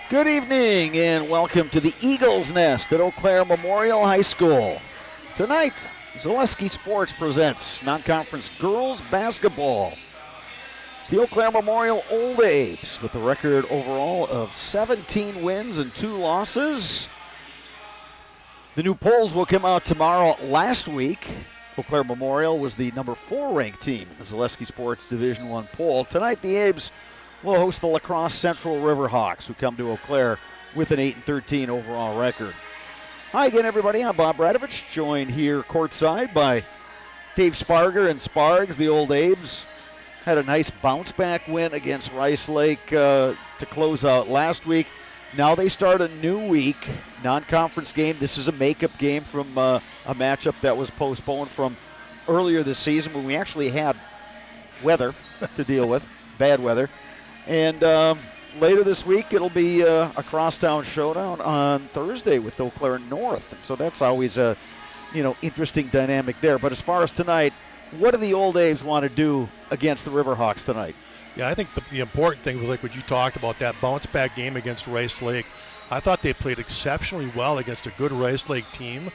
Good evening and welcome to the Eagles Nest at Eau Claire Memorial High School. Tonight, Zaleski Sports presents non-conference girls basketball. It's the Eau Claire Memorial Old Abes with a record overall of 17 wins and 2 losses. The new polls will come out tomorrow. Last week, Eau Claire Memorial was the number 4 ranked team in the Zaleski Sports Division I poll. Tonight, the Abes will host the La Crosse Central Riverhawks, who come to Eau Claire with an 8-13 overall record. Hi again, everybody. I'm Bob Bradovich, joined here courtside by Dave Sparger and Spargs. The Old Abes had a nice bounce-back win against Rice Lake to close out last week. Now they start a new week, non-conference game. This is a makeup game from a matchup that was postponed from earlier this season when we actually had weather to deal with, bad weather. And later this week, it'll be a crosstown showdown on Thursday with Eau Claire North. So that's always a, interesting dynamic there. But as far as tonight, what do the Old Abes want to do against the Riverhawks tonight? Yeah, I think the important thing was like what you talked about, that bounce-back game against Rice Lake. I thought they played exceptionally well against a good Rice Lake team,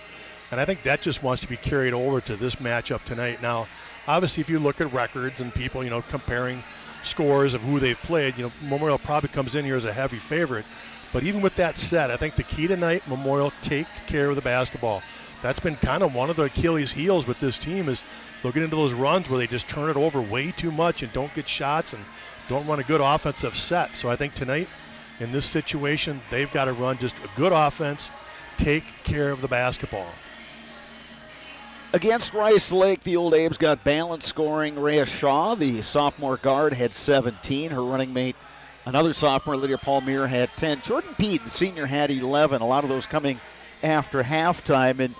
and I think that just wants to be carried over to this matchup tonight. Now, obviously, if you look at records and people, comparing scores of who they've played, Memorial probably comes in here as a heavy favorite. But even with that said, I think the key tonight, Memorial take care of the basketball. That's been kind of one of the Achilles heels with this team, is they'll get into those runs where they just turn it over way too much and don't get shots and don't run a good offensive set. So I think tonight, in this situation, they've got to run just a good offense, take care of the basketball. Against Rice Lake, the Old Abes got balanced scoring. Rhea Shaw, the sophomore guard, had 17. Her running mate, another sophomore, Lydia Palmier, had 10. Jordan Peed, the senior, had 11. A lot of those coming after halftime. And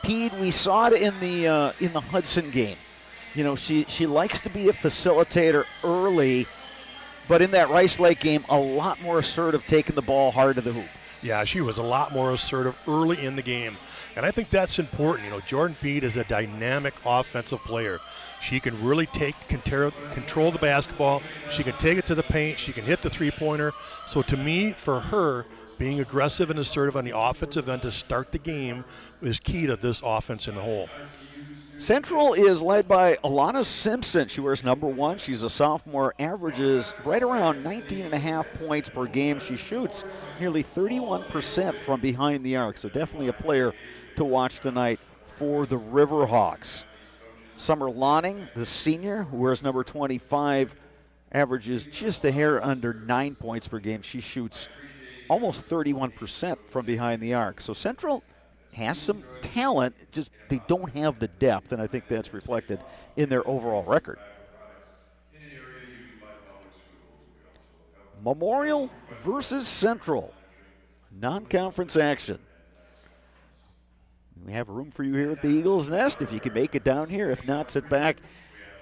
Peed, we saw it in the Hudson game. She likes to be a facilitator early, but in that Rice Lake game, a lot more assertive, taking the ball hard to the hoop. Yeah, she was a lot more assertive early in the game. And I think that's important. Jordan Peed is a dynamic offensive player. She can really control the basketball. She can take it to the paint. She can hit the three-pointer. So to me, for her, being aggressive and assertive on the offensive end to start the game is key to this offense in the whole. Central is led by Alana Simpson. She wears number 1. She's a sophomore, averages right around 19.5 points per game. She shoots nearly 31% from behind the arc, so definitely a player to watch tonight for the Riverhawks. Summer Lonning, the senior, who wears number 25, averages just a hair under 9 points per game. She shoots almost 31% from behind the arc. So Central has some talent, just they don't have the depth, and I think that's reflected in their overall record. Memorial versus Central, non-conference action. We have room for you here at the Eagles Nest if you can make it down here. If not, sit back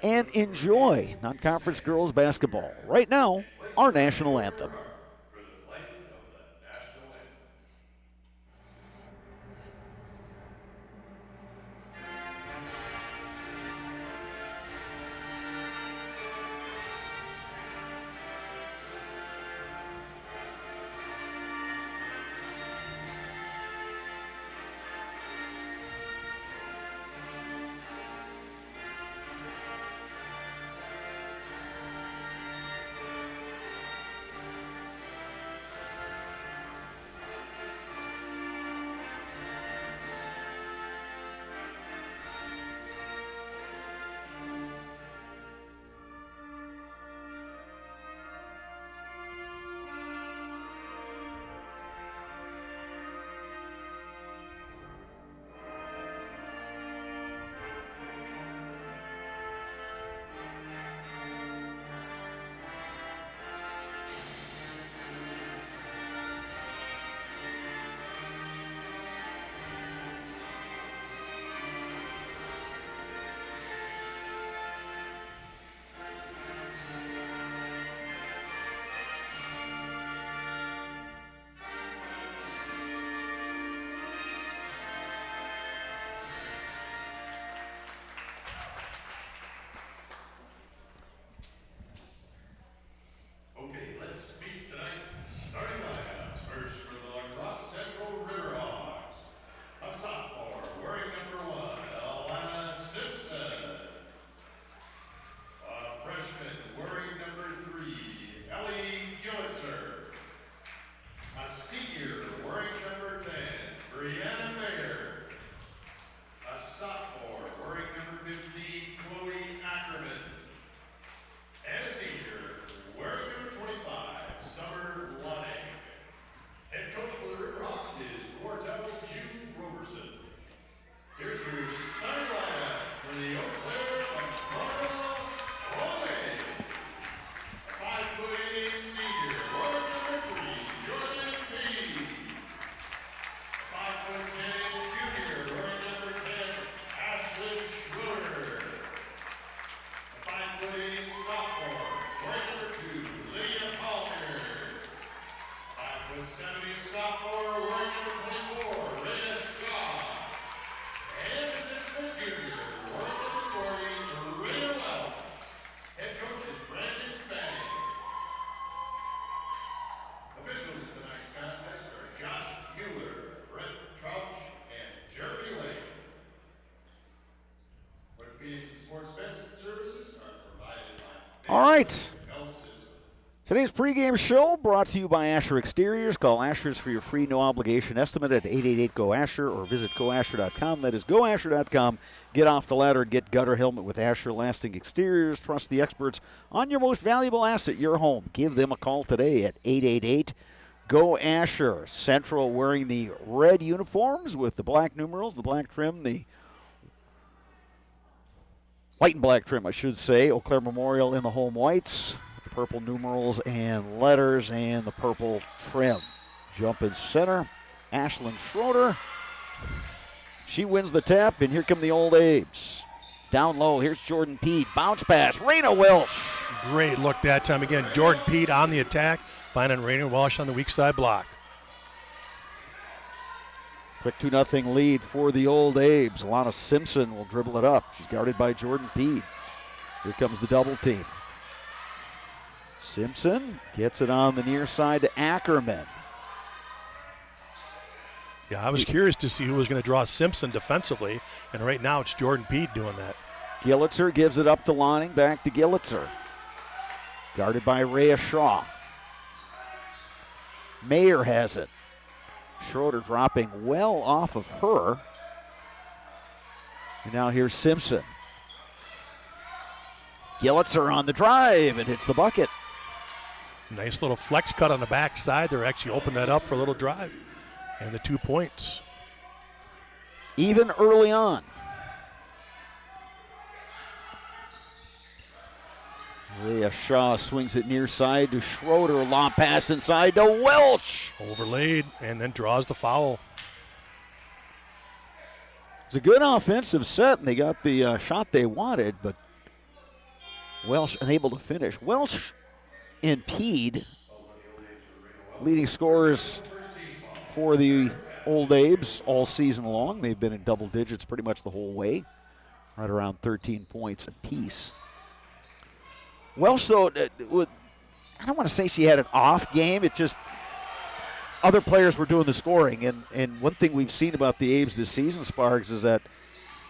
and enjoy non-conference girls basketball. Right now, our national anthem. All right. Today's pregame show brought to you by Asher Exteriors. Call Asher's for your free no-obligation estimate at 888-GO-ASHER or visit GoAsher.com. That is GoAsher.com. Get off the ladder and get gutter helmet with Asher Lasting Exteriors. Trust the experts on your most valuable asset, your home. Give them a call today at 888-GO-ASHER. Central wearing the red uniforms with the black numerals, the black trim, the white and black trim, I should say. Eau Claire Memorial in the home whites. The purple numerals and letters and the purple trim. Jump in center. Ashlyn Schroeder. She wins the tap, and here come the Old Abes. Down low, here's Jordan Pede. Bounce pass, Raina Welsh. Great look that time. Again, Jordan Pede on the attack, finding Raina Welsh on the weak side block. Quick 2-0 lead for the Old Abes. Alana Simpson will dribble it up. She's guarded by Jordan Pede. Here comes the double team. Simpson gets it on the near side to Ackerman. Yeah, I was curious to see who was going to draw Simpson defensively, and right now it's Jordan Pede doing that. Gillitzer gives it up to Lonning, back to Gillitzer. Guarded by Rhea Shaw. Mayer has it. Schroeder dropping well off of her. And now here's Simpson. Gillitzer on the drive and hits the bucket. Nice little flex cut on the backside. They're actually opening that up for a little drive. And the 2 points. Even early on. Rhea Shaw swings it near side to Schroeder. Long pass inside to Welch. Overlaid and then draws the foul. It's a good offensive set, and they got the shot they wanted, but Welch unable to finish. Welch and Pede, leading scorers for the Old Abes all season long. They've been in double digits pretty much the whole way, right around 13 points apiece. Welch, though, I don't want to say she had an off game. It just other players were doing the scoring. And one thing we've seen about the Abes this season, Sparks, is that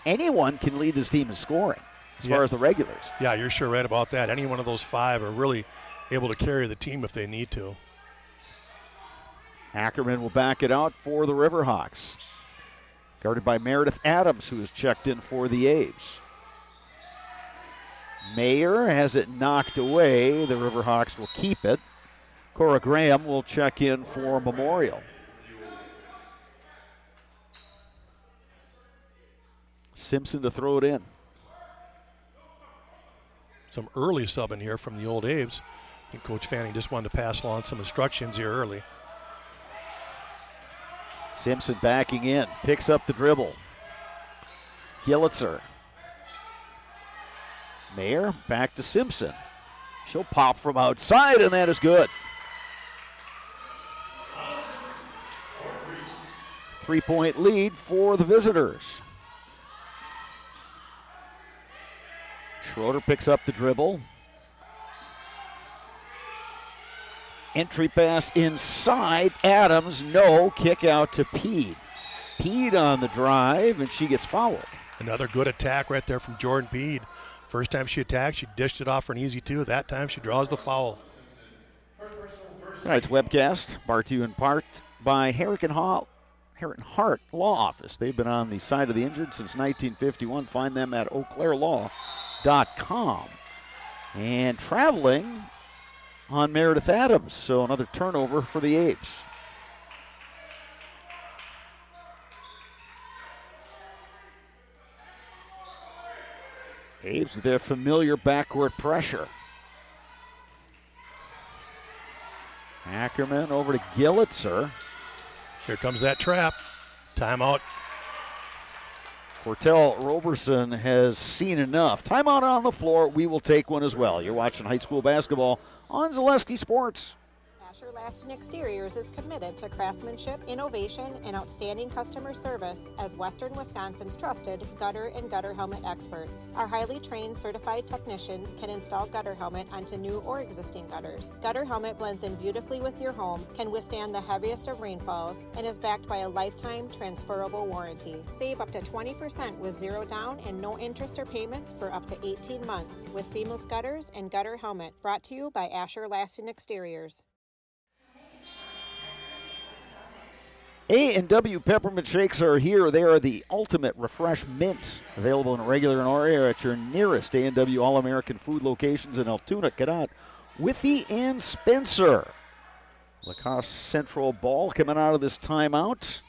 anyone can lead this team in scoring as far as the regulars. Yeah, you're sure right about that. Any one of those five are really able to carry the team if they need to. Ackerman will back it out for the Riverhawks. Guarded by Meredith Adams, who has checked in for the Abes. Mayer has it knocked away. The Riverhawks will keep it. Cora Graham will check in for Memorial. Simpson to throw it in. Some early subbing here from the Old Abes. I think Coach Fanning just wanted to pass along some instructions here early. Simpson backing in, picks up the dribble. Gillitzer. Mayer back to Simpson. She'll pop from outside, and that is good. 3-point lead for the visitors. Schroeder picks up the dribble. Entry pass inside. Adams, no. Kick out to Pede. Pede on the drive, and she gets fouled. Another good attack right there from Jordan Pede. First time she attacked, she dished it off for an easy two. That time she draws the foul. Tonight's webcast brought to you in part by Harrington Hart Law Office. They've been on the side of the injured since 1951. Find them at eauclairlaw.com. And traveling on Meredith Adams, so another turnover for the Abes. Abes with their familiar backcourt pressure. Ackerman over to Gillitzer. Here comes that trap. Timeout. Cortell Roberson has seen enough. Timeout on the floor. We will take one as well. You're watching high school basketball on Zaleski Sports. Asher Lasting Exteriors is committed to craftsmanship, innovation, and outstanding customer service as Western Wisconsin's trusted gutter and gutter helmet experts. Our highly trained certified technicians can install gutter helmet onto new or existing gutters. Gutter helmet blends in beautifully with your home, can withstand the heaviest of rainfalls, and is backed by a lifetime transferable warranty. Save up to 20% with zero down and no interest or payments for up to 18 months with seamless gutters and gutter helmet. Brought to you by Asher Lasting Exteriors. A&W Peppermint Shakes are here. They are the ultimate refresh mint. Available in regular and area at your nearest A&W All-American food locations in Altoona, Cadott, Withee, and Spencer. Lacrosse Central ball coming out of this timeout.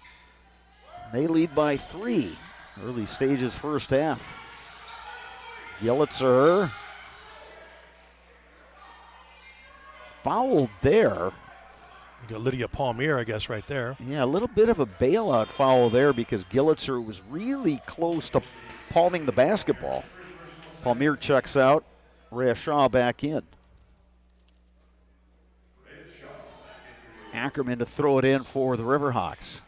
They lead by 3. Early stages first half. Gillitzer fouled there. You got Lydia Palmier, I guess, right there. Yeah, a little bit of a bailout foul there because Gillitzer was really close to palming the basketball. Palmier checks out. Rhea Shaw back in. Ackerman to throw it in for the Riverhawks.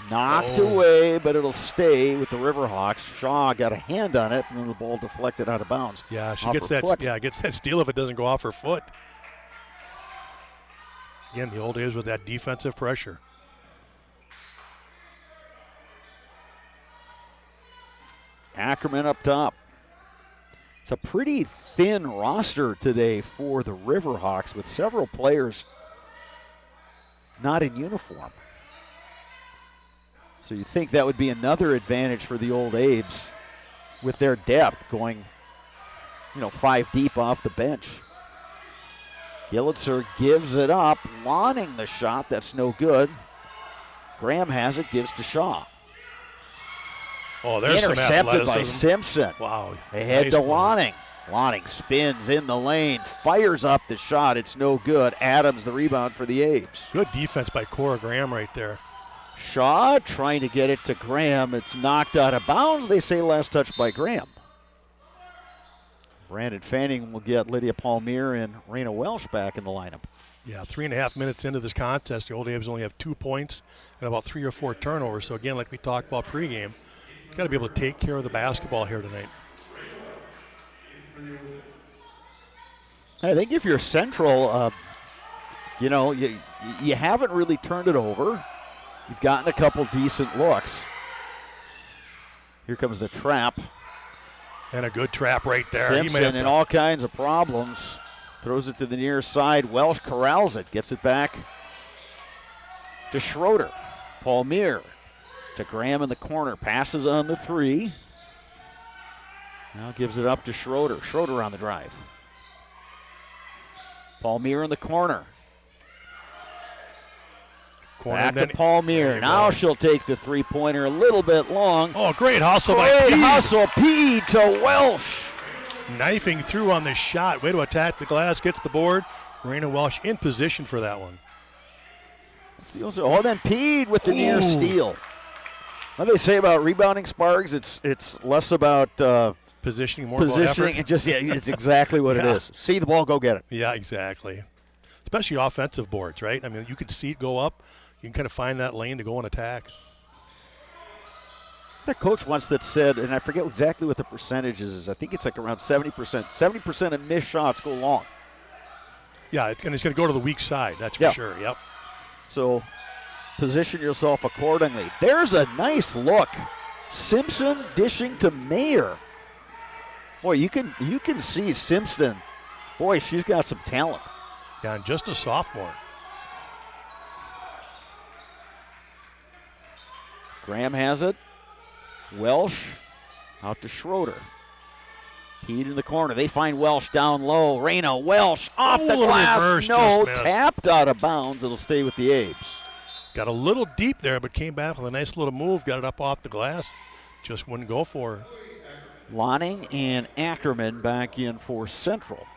Knocked away, but it'll stay with the Riverhawks. Shaw got a hand on it, and then the ball deflected out of bounds. Yeah, she gets that. Yeah, gets that steal if it doesn't go off her foot. Again, the old days with that defensive pressure. Ackerman up top. It's a pretty thin roster today for the Riverhawks with several players not in uniform. So you think that would be another advantage for the old Abes with their depth going, 5 deep off the bench. Gillitzer gives it up, launching the shot. That's no good. Graham has it, gives to Shaw. Oh, there's intercepted some by Simpson. Wow. They head to Lonning. Lonning spins in the lane, fires up the shot. It's no good. Adams the rebound for the Abes. Good defense by Cora Graham right there. Shaw trying to get it to Graham. It's knocked out of bounds. They say last touch by Graham. Brandon Fanning will get Lydia Palmier and Raina Welsh back in the lineup. Yeah, 3.5 minutes into this contest, the Old Abes only have 2 points and about 3 or 4 turnovers. So again, like we talked about pregame, you got to be able to take care of the basketball here tonight. I think if you're Central, you haven't really turned it over. You've gotten a couple decent looks. Here comes the trap. And a good trap right there. Simpson in all kinds of problems. Throws it to the near side. Welsh corrals it. Gets it back to Schroeder. Palmier to Graham in the corner. Passes on the 3. Now gives it up to Schroeder. Schroeder on the drive. Palmier in the corner. Back to Palmier. Now she'll take the 3-pointer a little bit long. Oh, great hustle by Great Pede. hustle. Pede to Welsh. Knifing through on the shot. Way to attack the glass. Gets the board. Raina Welsh in position for that one. Oh, then Pede with the near steal. What do they say about rebounding, Sparks? It's less about positioning, more positioning, and just it's exactly what it is. See the ball, go get it. Yeah, exactly. Especially offensive boards, right? I mean, you can see it go up. You can kind of find that lane to go and attack. That coach once that said, and I forget exactly what the percentage is. I think it's like around 70%. 70% of missed shots go long. Yeah, and it's going to go to the weak side. That's for sure. Yep. So position yourself accordingly. There's a nice look. Simpson dishing to Mayer. Boy, you can see Simpson. Boy, she's got some talent. Yeah, and just a sophomore. Graham has it. Welsh out to Schroeder. Pede in the corner. They find Welsh down low. Raina Welsh off the glass. Reverse, no, tapped out of bounds. It'll stay with the Abes. Got a little deep there, but came back with a nice little move. Got it up off the glass. Just wouldn't go for her. Lonning and Ackerman back in for Central.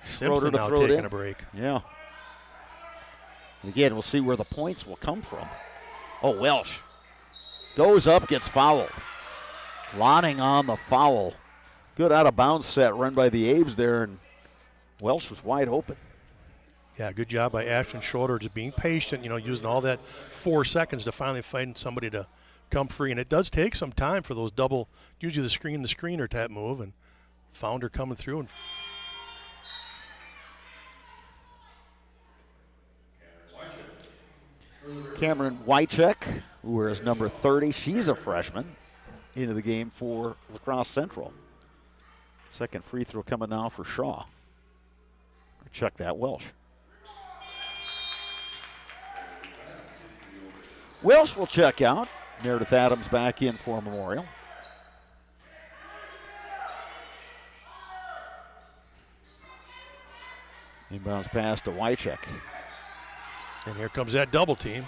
Simpson now taking a break. Yeah. Again, we'll see where the points will come from. Oh, Welsh goes up, gets fouled. Lonning on the foul. Good out of bounds set run by the Abes there, and Welsh was wide open. Yeah, good job by Ashton Schroeder, just being patient, using all that 4 seconds to finally find somebody to come free. And it does take some time for those double, usually the screener type move, and found her coming through. And Cameron Wycheck, who wears number 30, she's a freshman, into the game for La Crosse Central. Second free throw coming now for Shaw. Check that, Welsh. Welsh will check out. Meredith Adams back in for Memorial. Inbounds pass to Wycheck. And here comes that double team.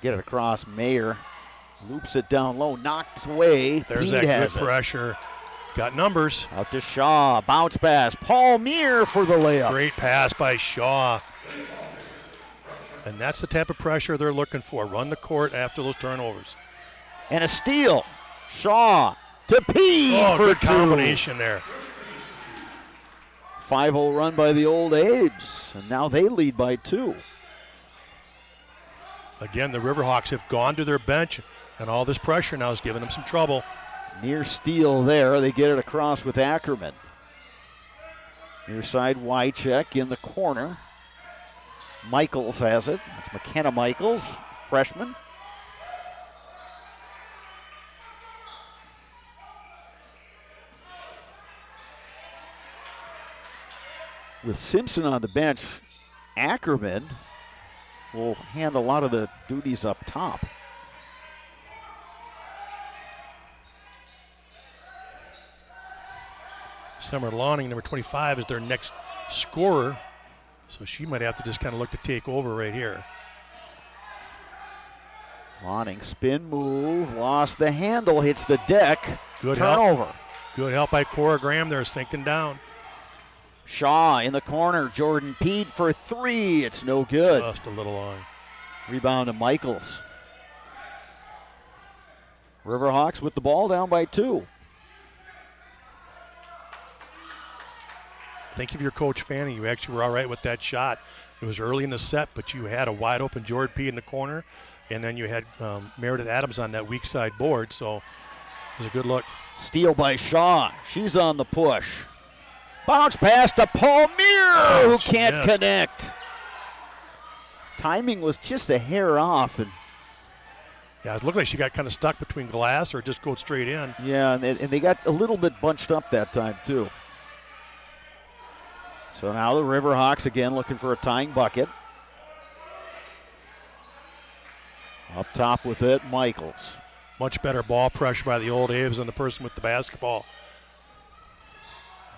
Get it across. Mayer loops it down low, knocked away. There's Pete that good pressure. Got numbers. Out to Shaw. Bounce pass. Paul Meir for the layup. Great pass by Shaw. And that's the type of pressure they're looking for. Run the court after those turnovers. And a steal. Shaw to P for good two. Combination there. 5-0 run by the Old Abes, and now they lead by 2. Again, the Riverhawks have gone to their bench, and all this pressure now is giving them some trouble. Near steal there. They get it across with Ackerman. Near side, Wycheck in the corner. Michaels has it. That's McKenna Michaels, freshman. With Simpson on the bench, Ackerman will hand a lot of the duties up top. Summer Lawning, number 25, is their next scorer. So she might have to just kind of look to take over right here. Lawning, spin move, lost the handle, hits the deck. Good turnover. Help. Good help by Cora Graham there, sinking down. Shaw in the corner, Jordan Pede for 3. It's no good. Just a little long. Rebound to Michaels. Riverhawks with the ball down by 2. Think of your coach Fanning. You actually were all right with that shot. It was early in the set, but you had a wide open Jordan P in the corner, and then you had Meredith Adams on that weak side board, so it was a good look. Steal by Shaw. She's on the push. Bounce pass to Paul Meir, who can't connect. Timing was just a hair off. And yeah, it looked like she got kind of stuck between glass or just go straight in. Yeah, and they got a little bit bunched up that time, too. So now the Riverhawks again looking for a tying bucket. Up top with it, Michaels. Much better ball pressure by the Old Abes than the person with the basketball.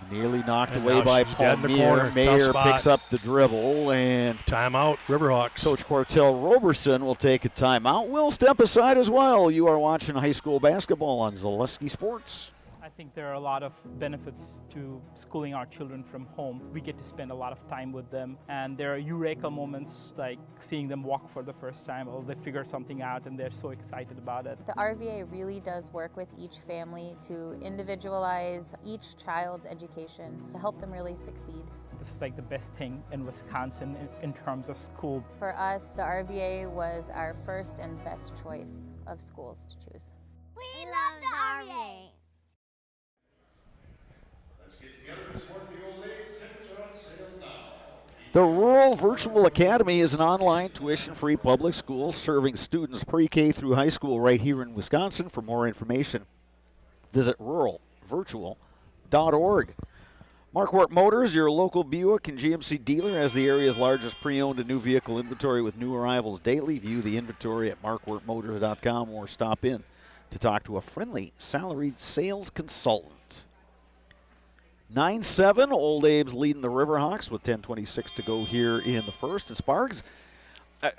Nearly knocked away by Paul Meir. Meir picks up the dribble and timeout, Riverhawks. Coach Quartel Roberson will take a timeout. We'll step aside as well. You are watching high school basketball on Zaleski Sports. I think there are a lot of benefits to schooling our children from home. We get to spend a lot of time with them, and there are eureka moments like seeing them walk for the first time, or they figure something out and they're so excited about it. The RVA really does work with each family to individualize each child's education to help them really succeed. This is like the best thing in Wisconsin in terms of school. For us, the RVA was our first and best choice of schools to choose. We love the RVA. The Rural Virtual Academy is an online tuition-free public school serving students pre-K through high school right here in Wisconsin. For more information, visit ruralvirtual.org. Marquardt Motors, your local Buick and GMC dealer, has the area's largest pre-owned and new vehicle inventory with new arrivals daily. View the inventory at marquardtmotors.com or stop in to talk to a friendly salaried sales consultant. 9-7, Old Abe's leading the Riverhawks with 10:26 to go here in the first. And Sparks,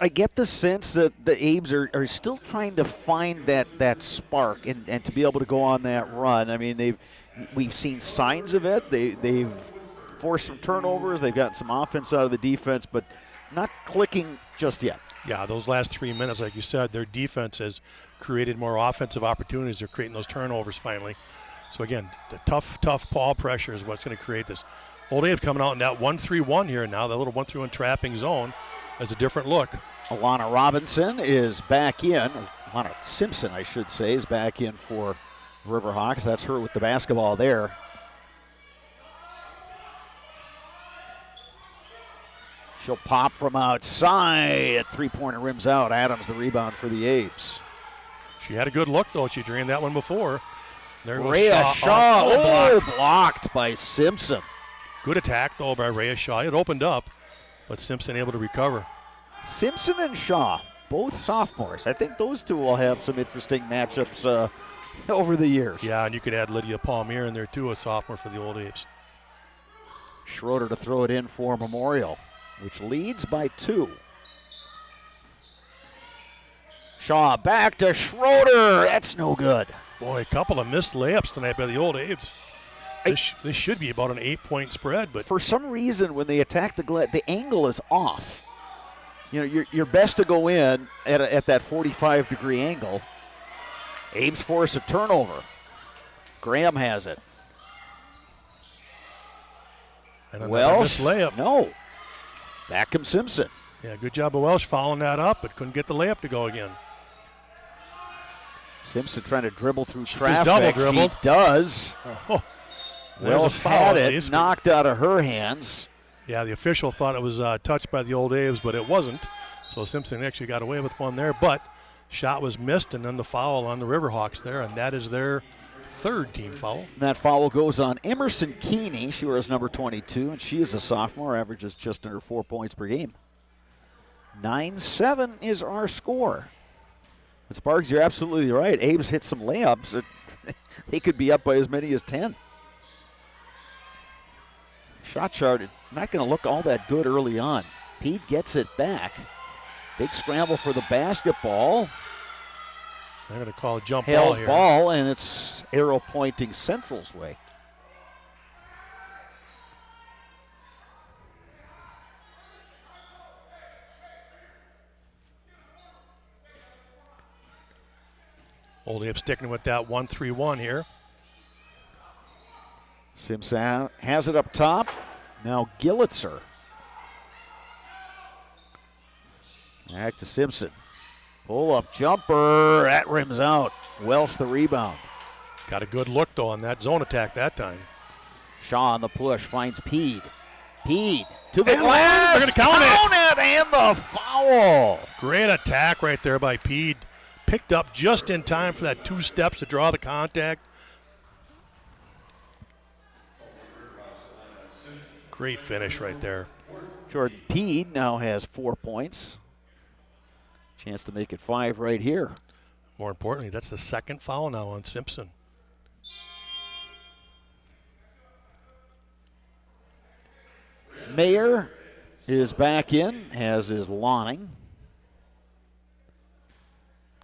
I get the sense that the Abes are still trying to find that spark and to be able to go on that run. I mean, we've seen signs of it. They've forced some turnovers. They've gotten some offense out of the defense, but not clicking just yet. Yeah, those last 3 minutes, like you said, their defense has created more offensive opportunities. They're creating those turnovers finally. So again, the tough ball pressure is what's going to create this. Old Abe coming out in that 1-3-1 here now, that little 1-3-1 trapping zone has a different look. Alana Robinson is back in. Alana Simpson, I should say, is back in for Riverhawks. That's her with the basketball there. She'll pop from outside. At three-pointer rims out. Adams the rebound for the Abes. She had a good look, though. She drained that one before. There goes Rhea Shaw. blocked. Blocked by Simpson. Good attack, though, by Rhea Shaw. It opened up, but Simpson able to recover. Simpson and Shaw, both sophomores. I think those two will have some interesting matchups over the years. Yeah, and you could add Lydia Palmier in there, too, a sophomore for the Old Apes. Schroeder to throw it in for Memorial, which leads by 2. Shaw back to Schroeder. That's no good. Boy, a couple of missed layups tonight by the Old Apes. This should be about an 8-point spread, but for some reason when they attack the angle is off. You know, you're best to go in at that 45-degree angle. Ames force a turnover. Graham has it. and another Welsh, missed layup. No. Back comes Simpson. Yeah, good job of Welsh following that up, but couldn't get the layup to go again. Simpson trying to dribble through She traffic. just double dribbled. She does. Oh, there's a Welsh foul had at it, least. knocked out of her hands. Yeah, the official thought it was touched by the Old Aves, but it wasn't. So Simpson actually got away with one there, but shot was missed, and then the foul on the Riverhawks there, and that is their third team foul. And that foul goes on Emerson Keeney. She wears number 22, and she is a sophomore, averages just under 4 points per game. 9-7 is our score. But Sparks, you're absolutely right. Abe's hit some layups. They could be up by as many as 10. Shot chart not going to look all that good early on. Pete gets it back. Big scramble for the basketball. They're going to call a jump ball Held here. ball, and it's arrow pointing Central's way. Old Abe sticking with that 1-3-1 here. Simpson has it up top. Now Gillitzer. Back to Simpson. Pull-up jumper. That rims out. Welsh the rebound. Got a good look, though, on that zone attack that time. Shaw on the push. Finds Peed. Peed to the And glass. they're gonna count it. And the foul. Great attack right there by Pede. Picked up just in time for that 2 steps to draw the contact. Great finish right there. Jordan Peed now has 4 points. Chance to make it 5 right here. More importantly, that's the second foul now on Simpson. Mayer is back in, as is Lonning.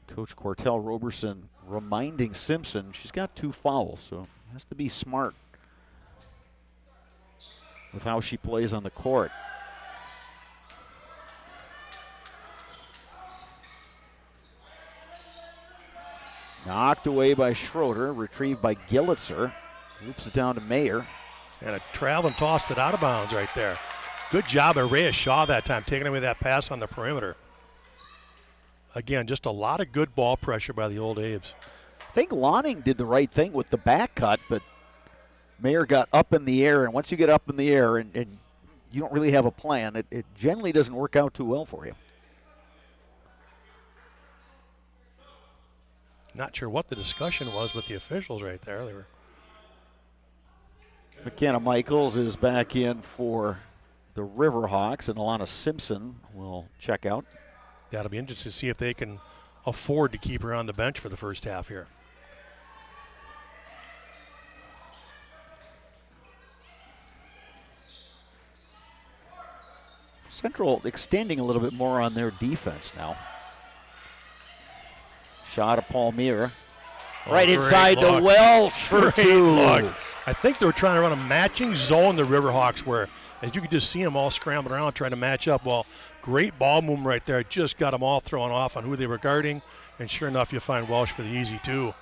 Coach Cortell Roberson reminding Simpson she's got 2 fouls, so has to be smart with how she plays on the court. Knocked away by Schroeder, retrieved by Gillitzer. Loops it down to Mayer. And a travel and tossed it out of bounds right there. Good job by Rhea Shaw that time, taking away that pass on the perimeter. Again, just a lot of good ball pressure by the Old Abes. I think Lonning did the right thing with the back cut, but Mayer got up in the air, and once you get up in the air and you don't really have a plan, it generally doesn't work out too well for you. Not sure what the discussion was with the officials right there. They were. McKenna Michaels is back in for the Riverhawks, and Alana Simpson will check out. That'll be interesting to see if they can afford to keep her on the bench for the first half here. Central extending a little bit more on their defense now. Shot of Palmier. Right inside the Welsh for 2. Look. I think they were trying to run a matching zone, the Riverhawks were. As you could just see them all scrambling around trying to match up. Well, great ball movement right there. Just got them all thrown off on who they were guarding. And sure enough, you find Welsh for the easy 2.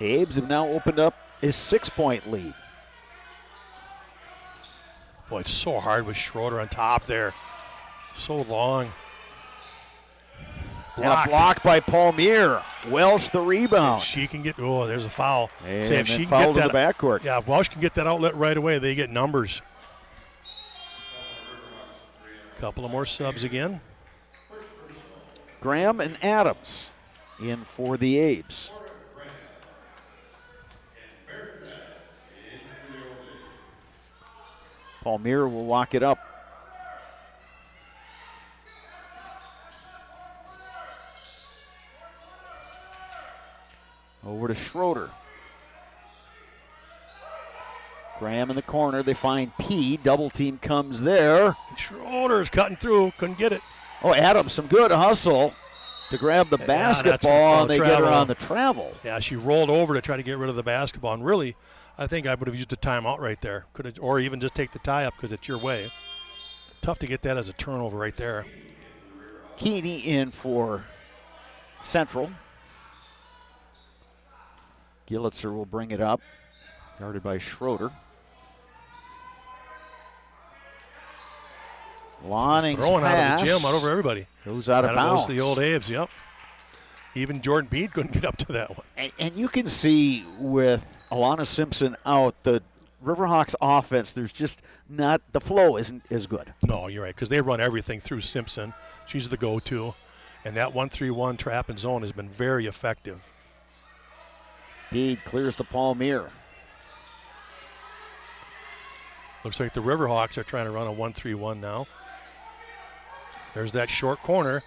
Abes have now opened up his 6-point lead. Boy, it's so hard with Schroeder on top there. So long. And a block by Palmier. Welsh the rebound. If she can get, oh, there's a foul. And Say if then she can foul get to that, the backcourt. yeah, if Welsh can get that outlet right away, they get numbers. Couple of more subs again. Graham and Adams in for the Abes. Palmier will lock it up. Over to Schroeder. Graham in the corner. They find P. Double team comes there. Schroeder's cutting through. Couldn't get it. Oh, Adams, some good hustle to grab the basketball, and they get her on the travel. Yeah, she rolled over to try to get rid of the basketball, and really, I think I would have used a timeout right there. Or even just take the tie up because it's your way. Tough to get that as a turnover right there. Keeney in for Central. Gillitzer will bring it up, guarded by Schroeder. Lonning's throwing pass out of the gym, out over everybody. Goes out of bounds. The old Abes, yep. Even Jordan Bead couldn't get up to that one. And you can see with Alana Simpson out, the Riverhawks offense, there's just not, the flow isn't as good. No, you're right, because they run everything through Simpson. She's the go-to. And that 1-3-1 trap and zone has been very effective. Bead clears to Palmier. Looks like the Riverhawks are trying to run a 1-3-1 now. There's that short corner.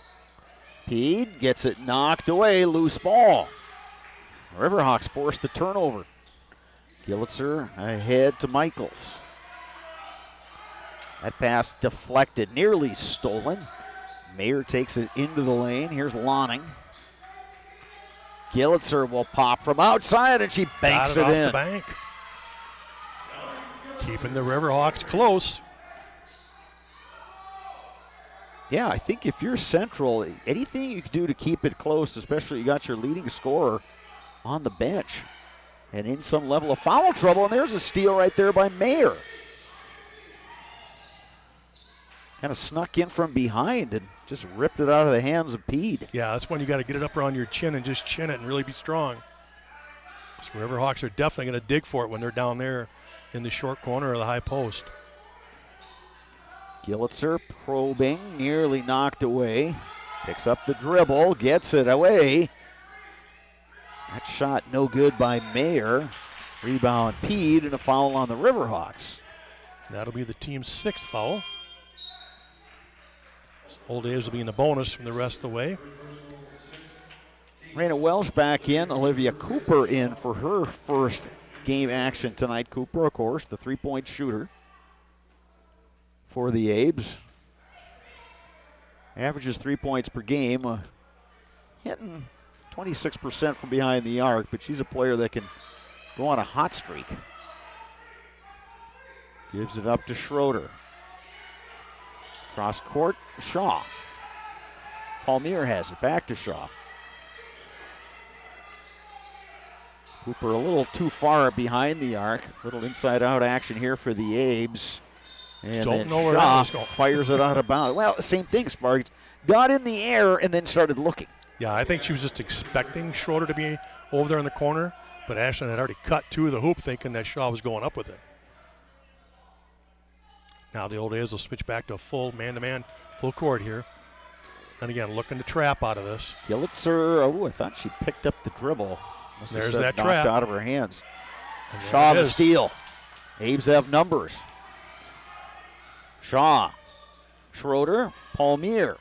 Pede gets it knocked away, loose ball. Riverhawks force the turnover. Gillitzer ahead to Michaels. That pass deflected, nearly stolen. Mayer takes it into the lane. Here's Lonning. Gillitzer will pop from outside, and she banks it off in. The bank. Keeping the Riverhawks close. Yeah, I think if you're Central, anything you can do to keep it close, especially you got your leading scorer on the bench and in some level of foul trouble, and there's a steal right there by Mayer. Kind of snuck in from behind and just ripped it out of the hands of Pede. Yeah, that's when you got to get it up around your chin and just chin it and really be strong. So Riverhawks are definitely going to dig for it when they're down there in the short corner of the high post. Gillitzer probing, nearly knocked away. Picks up the dribble, gets it away. That shot no good by Mayer. Rebound Pede and a foul on the Riverhawks. That'll be the team's 6th foul. Old Daves will be in the bonus from the rest of the way. Raina Welsh back in. Olivia Cooper in for her first game action tonight. Cooper, of course, the three-point shooter for the Abes. Averages 3 points per game. Hitting 26% from behind the arc, but she's a player that can go on a hot streak. Gives it up to Schroeder. Cross court, Shaw. Palmier has it, back to Shaw. Cooper a little too far behind the arc. Little inside-out action here for the Abes. And Don't then know where Shaw that was going. fires it out of bounds. Well, same thing, Sparks. Got in the air and then started looking. Yeah, I think she was just expecting Schroeder to be over there in the corner, but Ashland had already cut to the hoop thinking that Shaw was going up with it. Now the old A's will switch back to a full man-to-man, full court here. And again, looking to trap out of this. Gillitzer, oh, I thought she picked up the dribble. Must have There's said that knocked trap. out of her hands. And Shaw there it the is. steal. Abes have numbers. Shaw, Schroeder, Palmier.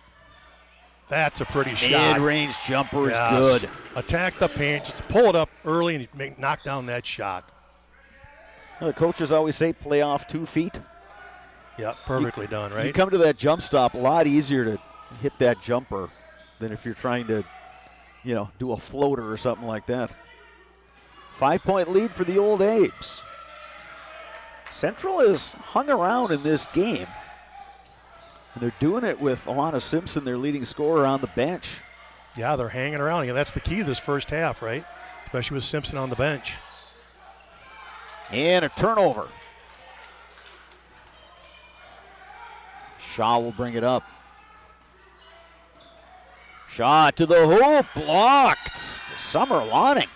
That's a pretty shot. Mid-range jumper is Yes. good. Attack the paint, just pull it up early and knock down that shot. The coaches always say play off 2 feet. Yep, perfectly done, right? You come to that jump stop, a lot easier to hit that jumper than if you're trying to, do a floater or something like that. 5-point lead for the old Abes. Central has hung around in this game. And they're doing it with Alana Simpson, their leading scorer, on the bench. Yeah, they're hanging around. Yeah, that's the key to this first half, right? Especially with Simpson on the bench. And a turnover. Shaw will bring it up. Shaw to the hoop, blocked. Summer Lonning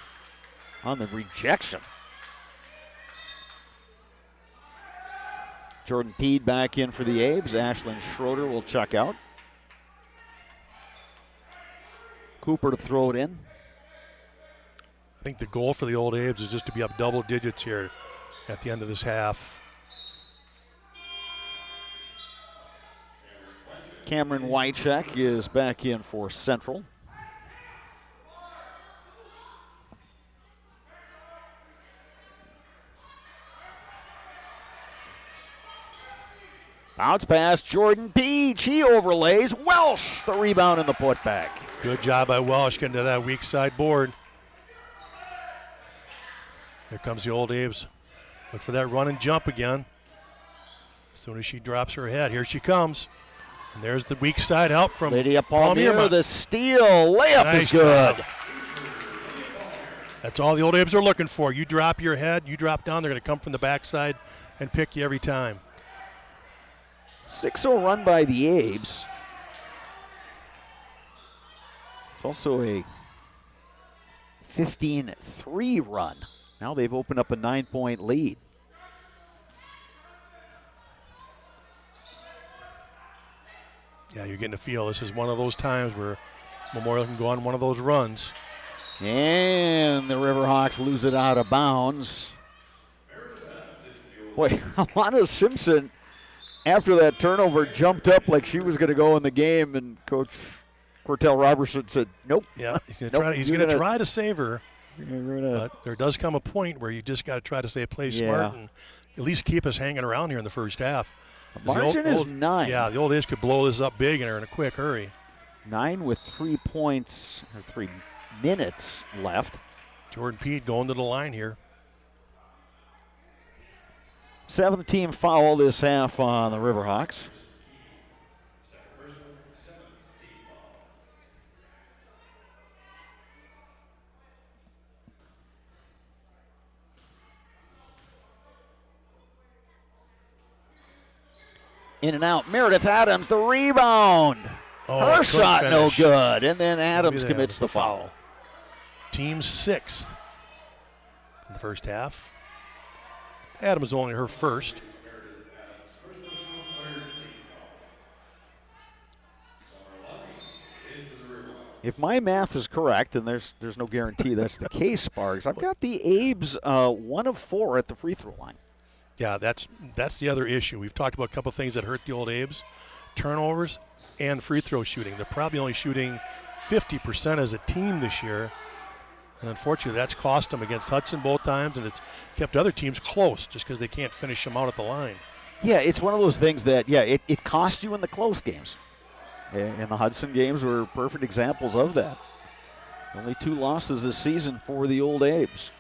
on the rejection. Jordan Peed back in for the Abes. Ashlyn Schroeder will check out. Cooper to throw it in. I think the goal for the Old Abes is just to be up double digits here at the end of this half. Cameron Wycheck is back in for Central. Bounce pass, Jordan Peach. He overlays. Welsh, the rebound and the putback. Good job by Welsh getting to that weak side board. Here comes the Old Abes. Look for that run and jump again. As soon as she drops her head, here she comes. And there's the weak side help from Lydia Palmier. The steal. Layup nice is good. Job. That's all the Old Abes are looking for. You drop your head, you drop down, they're going to come from the backside and pick you every time. 6-0 run by the Abes. It's also a 15-3 run. Now they've opened up a 9-point lead. Yeah, you're getting a feel. This is one of those times where Memorial can go on one of those runs. And the Riverhawks lose it out of bounds. Boy, Alana Simpson, after that turnover, jumped up like she was going to go in the game, and Coach Cortell Robertson said, nope. Yeah, he's going to try to save her. But there does come a point where you just got to try to stay play smart and at least keep us hanging around here in the first half. The margin is 9. Yeah, the Old Abes could blow this up big and are in a quick hurry. 9 with 3 points, or 3 minutes left. Jordan Peed going to the line here. 7th team foul this half on the Riverhawks. In and out, Meredith Adams, the rebound. Her shot no good, and then Adams commits the foul. Team 6th in the first half. Adams only her first. If my math is correct, and there's no guarantee that's the case, Sparks, I've got the Abes 1 of 4 at the free throw line. Yeah, that's the other issue. We've talked about a couple things that hurt the Old Abes. Turnovers and free throw shooting. They're probably only shooting 50% as a team this year. And unfortunately, that's cost them against Hudson both times, and it's kept other teams close just because they can't finish them out at the line. Yeah, it's one of those things that, it costs you in the close games. And the Hudson games were perfect examples of that. Only 2 losses this season for the Old Abes.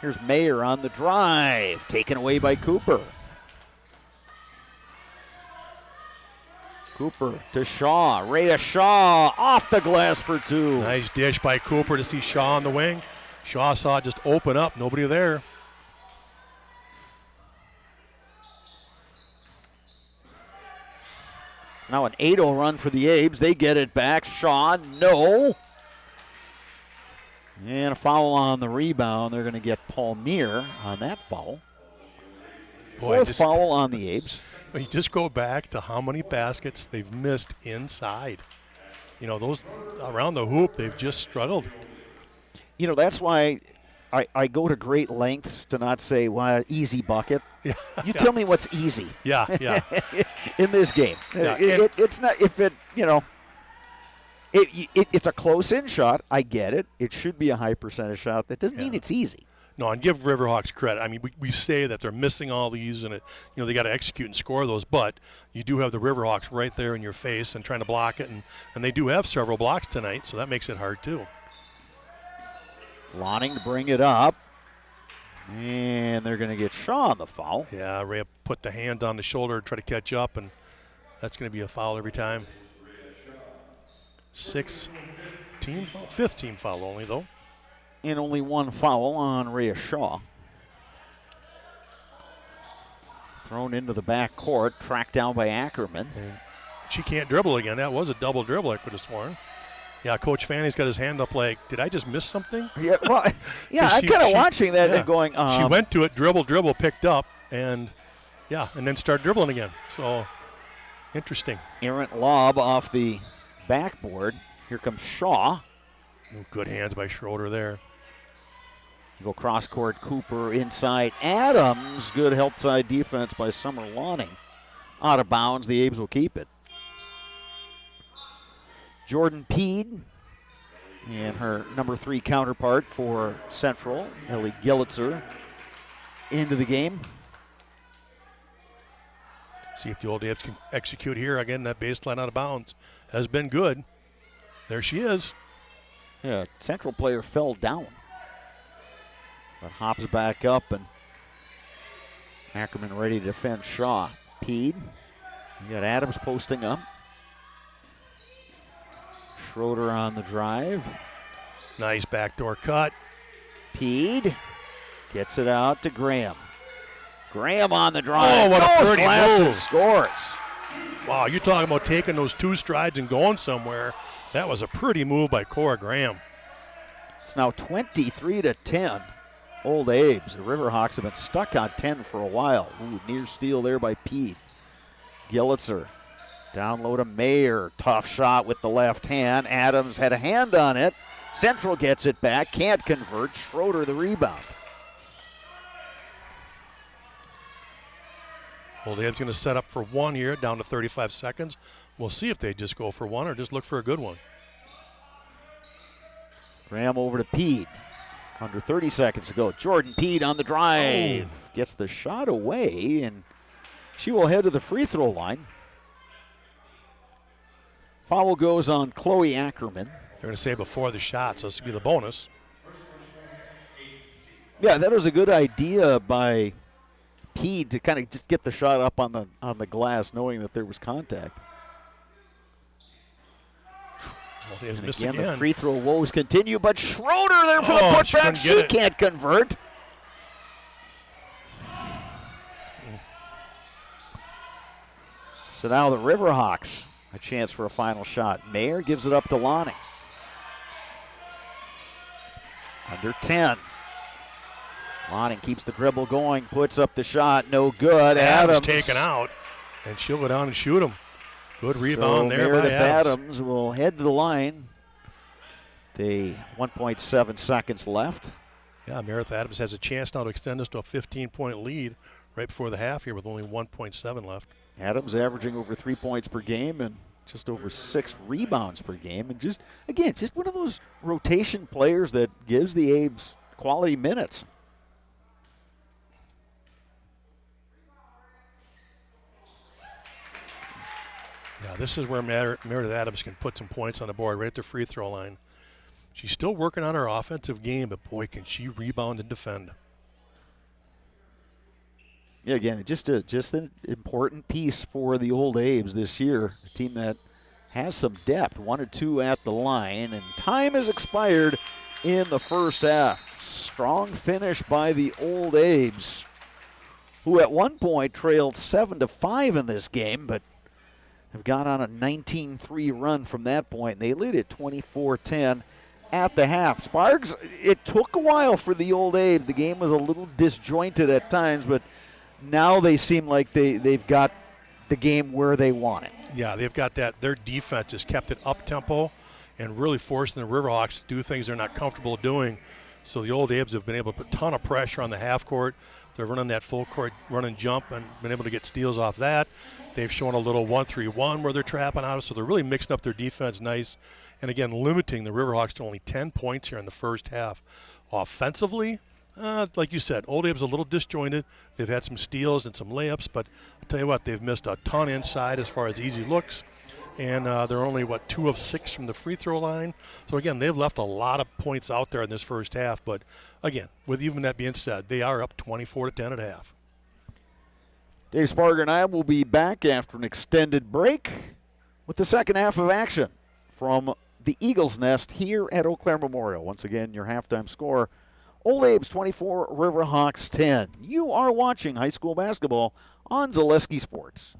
Here's Mayer on the drive, taken away by Cooper. Cooper to Shaw. Rhea Shaw off the glass for 2. Nice dish by Cooper to see Shaw on the wing. Shaw saw it just open up, nobody there. It's now an 8-0 run for the Abes. They get it back. Shaw, no. And a foul on the rebound. They're going to get Palmier on that foul. Fourth foul on the Abes. You just go back to how many baskets they've missed inside. You know, those around the hoop, they've just struggled. You know, that's why I go to great lengths to not say, well, easy bucket. Yeah, you tell me what's easy. Yeah. In this game. Yeah, it's not, if it, it's a close-in shot. I get it. It should be a high percentage shot. That doesn't mean it's easy. No, and give Riverhawks credit. I mean, we say that they're missing all these, and they got to execute and score those. But you do have the Riverhawks right there in your face and trying to block it, and they do have several blocks tonight, so that makes it hard too. Lonning to bring it up, and they're going to get Shaw on the foul. Yeah, Rhea put the hand on the shoulder to try to catch up, and that's going to be a foul every time. 5th team foul only though. And only 1 foul on Rhea Shaw. Thrown into the back court, tracked down by Ackerman. And she can't dribble again. That was a double dribble, I could have sworn. Yeah, Coach Fanny's got his hand up like, did I just miss something? Yeah, well, yeah, I'm kind of watching that and going. She went to it, dribble, picked up, and then started dribbling again. So, interesting. Errant lob off the backboard. Here comes Shaw. Good hands by Schroeder there. Go cross court, Cooper inside. Adams, good help side defense by Summer Lawning. Out of bounds, the Abes will keep it. Jordan Peed and her number 3 counterpart for Central, Ellie Gillitzer, into the game. See if the Old Abes can execute here. Again, that baseline out of bounds has been good. There she is. Yeah, Central player fell down. But hops back up, and Ackerman ready to defend Shaw. Peed. You got Adams posting up. Schroeder on the drive. Nice backdoor cut. Peed gets it out to Graham. Graham on the drive. Oh, what a pretty move. Scores. Wow, you're talking about taking those 2 strides and going somewhere. That was a pretty move by Cora Graham. It's now 23-10. Old Abes. The Riverhawks have been stuck on 10 for a while. Ooh, near steal there by Peed. Gillitzer. Down low to Mayer. Tough shot with the left hand. Adams had a hand on it. Central gets it back. Can't convert. Schroeder the rebound. Old Abe's going to set up for 1 here, down to 35 seconds. We'll see if they just go for 1 or just look for a good one. Graham over to Peed. Under 30 seconds to go. Jordan Peed on the drive. Oh. Gets the shot away, and she will head to the free throw line. Foul goes on Chloe Ackerman. They're going to say before the shot, so this will be the bonus. Yeah, that was a good idea by Peed to kind of just get the shot up on the glass, knowing that there was contact. Well, and again, the free throw woes continue, but Schroeder there for the putback. She can't convert. So now the Riverhawks, a chance for a final shot. Mayer gives it up to Lonnie. Under 10. Lonnie keeps the dribble going, puts up the shot, no good. Adams taken out, and she'll go down and shoot him. Good rebound there by Adams will head to the line. The 1.7 seconds left. Yeah, Meredith Adams has a chance now to extend this to a 15-point lead right before the half here with only 1.7 left. Adams averaging over 3 points per game and just over 6 rebounds per game. And just one of those rotation players that gives the Abes quality minutes. Yeah, this is where Meredith Adams can put some points on the board right at the free throw line. She's still working on her offensive game, but boy, can she rebound and defend. Yeah, again, just an important piece for the Old Abes this year. A team that has some depth, 1 or 2 at the line, and time has expired in the first half. Strong finish by the Old Abes, who at one point trailed 7-5 in this game, but have gone on a 19-3 run from that point. They lead at 24-10 at the half. Sparks, it took a while for the Old Abes. The game was a little disjointed at times, but now they seem like they've got the game where they want it. Yeah, they've got that. Their defense has kept it up-tempo and really forcing the Riverhawks to do things they're not comfortable doing. So the Old Abes have been able to put a ton of pressure on the half court. They're running that full court run and jump and been able to get steals off that. They've shown a little 1-3-1 where they're trapping out, so they're really mixing up their defense nice. And again, limiting the Riverhawks to only 10 points here in the first half. Offensively, like you said, Old Abe's a little disjointed. They've had some steals and some layups, but I'll tell you what, they've missed a ton inside as far as easy looks. And they're only, 2 of 6 from the free throw line. So, again, they've left a lot of points out there in this first half. But, again, with even that being said, they are up 24-10 at half. Dave Sparger and I will be back after an extended break with the second half of action from the Eagles Nest here at Eau Claire Memorial. Once again, your halftime score, Old Abes 24, Riverhawks 10. You are watching high school basketball on Zaleski Sports.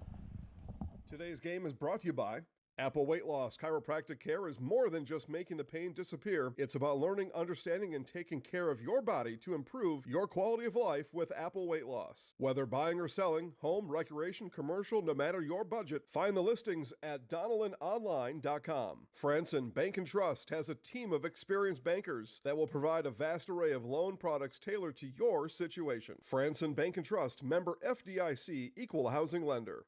Today's game is brought to you by Apple Weight Loss. Chiropractic care is more than just making the pain disappear. It's about learning, understanding, and taking care of your body to improve your quality of life with Apple Weight Loss. Whether buying or selling, home, recreation, commercial, no matter your budget, find the listings at DonnellanOnline.com. Franson Bank and Trust has a team of experienced bankers that will provide a vast array of loan products tailored to your situation. Franson Bank and Trust, member FDIC, equal housing lender.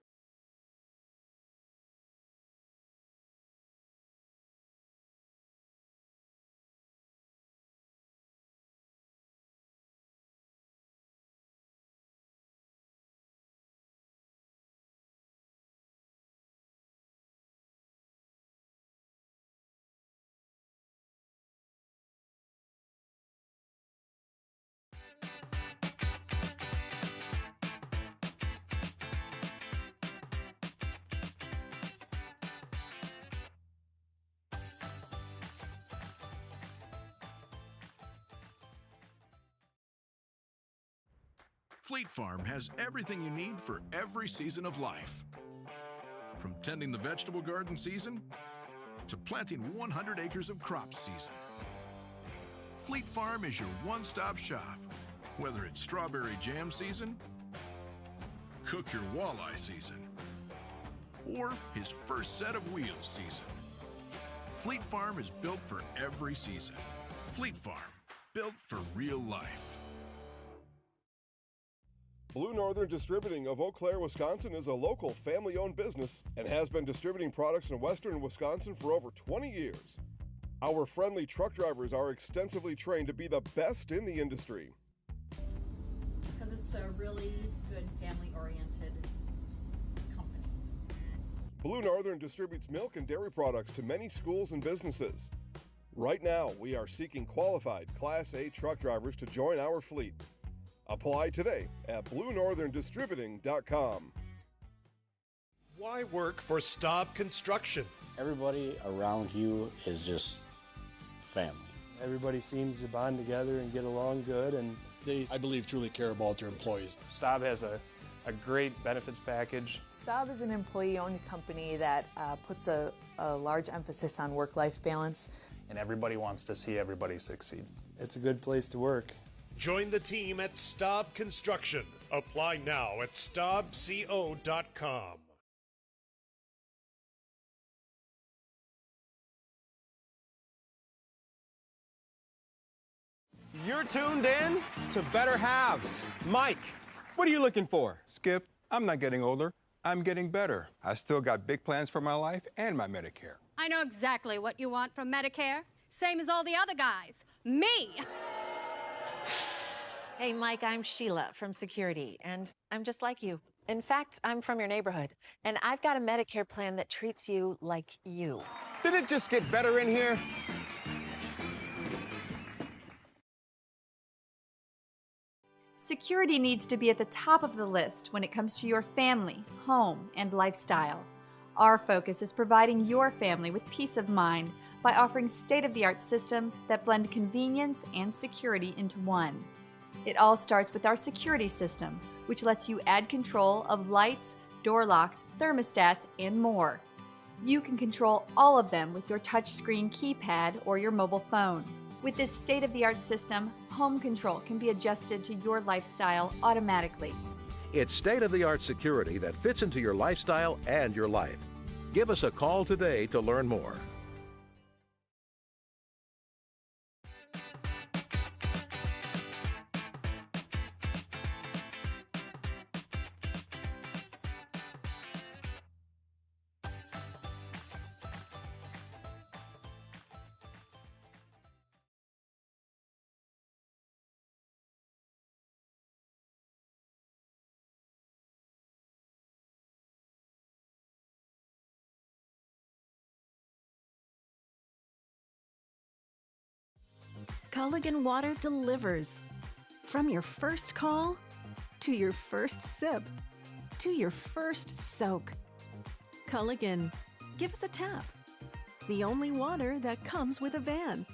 Fleet Farm has everything you need for every season of life. From tending the vegetable garden season to planting 100 acres of crops season. Fleet Farm is your one-stop shop. Whether it's strawberry jam season, cook your walleye season, or his first set of wheels season. Fleet Farm is built for every season. Fleet Farm, built for real life. Blue Northern Distributing of Eau Claire, Wisconsin is a local family-owned business and has been distributing products in western Wisconsin for over 20 years. Our friendly truck drivers are extensively trained to be the best in the industry. Because it's a really good family-oriented company. Blue Northern distributes milk and dairy products to many schools and businesses. Right now, we are seeking qualified Class A truck drivers to join our fleet. Apply today at BlueNorthernDistributing.com. Why work for Staub Construction? Everybody around you is just family. Everybody seems to bond together and get along good, and they, I believe, truly care about their employees. Staub has a great benefits package. Staub is an employee-owned company that puts a large emphasis on work-life balance. And everybody wants to see everybody succeed. It's a good place to work. Join the team at Staub Construction. Apply now at staubco.com. You're tuned in to Better Halves. Mike, what are you looking for? Skip, I'm not getting older. I'm getting better. I still got big plans for my life and my Medicare. I know exactly what you want from Medicare. Same as all the other guys. Me! Hey, Mike, I'm Sheila from Security, and I'm just like you. In fact, I'm from your neighborhood, and I've got a Medicare plan that treats you like you. Did it just get better in here? Security needs to be at the top of the list when it comes to your family, home, and lifestyle. Our focus is providing your family with peace of mind by offering state-of-the-art systems that blend convenience and security into one. It all starts with our security system, which lets you add control of lights, door locks, thermostats, and more. You can control all of them with your touchscreen keypad or your mobile phone. With this state-of-the-art system, home control can be adjusted to your lifestyle automatically. It's state-of-the-art security that fits into your lifestyle and your life. Give us a call today to learn more. Culligan Water delivers. From your first call, to your first sip, to your first soak. Culligan, give us a tap. The only water that comes with a van.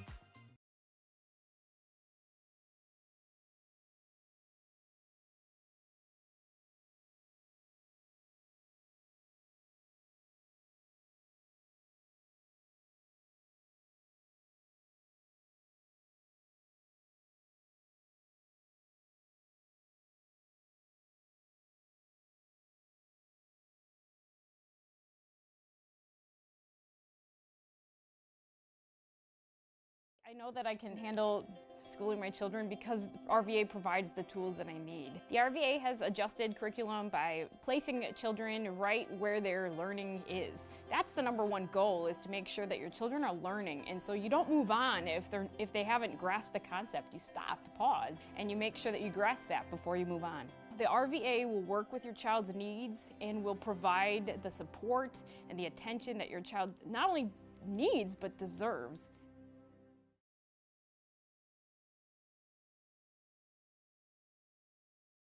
I know that I can handle schooling my children because RVA provides the tools that I need. The RVA has adjusted curriculum by placing children right where their learning is. That's the #1 goal, is to make sure that your children are learning, and so you don't move on if they haven't grasped the concept. You stop, pause, and you make sure that you grasp that before you move on. The RVA will work with your child's needs and will provide the support and the attention that your child not only needs but deserves.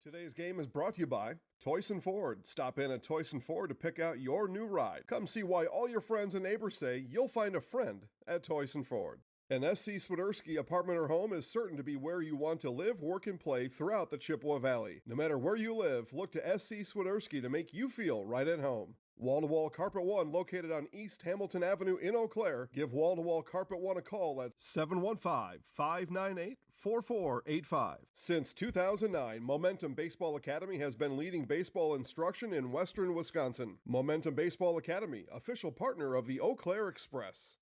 Today's game is brought to you by Toyson Ford. Stop in at Toyson Ford to pick out your new ride. Come see why all your friends and neighbors say you'll find a friend at Toyson Ford. An SC Swiderski apartment or home is certain to be where you want to live, work, and play throughout the Chippewa Valley. No matter where you live, look to SC Swiderski to make you feel right at home. Wall-to-Wall Carpet One, located on East Hamilton Avenue in Eau Claire. Give Wall-to-Wall Carpet One a call at 715-598-4485. Since 2009, Momentum Baseball Academy has been leading baseball instruction in western Wisconsin. Momentum Baseball Academy, official partner of the Eau Claire Express.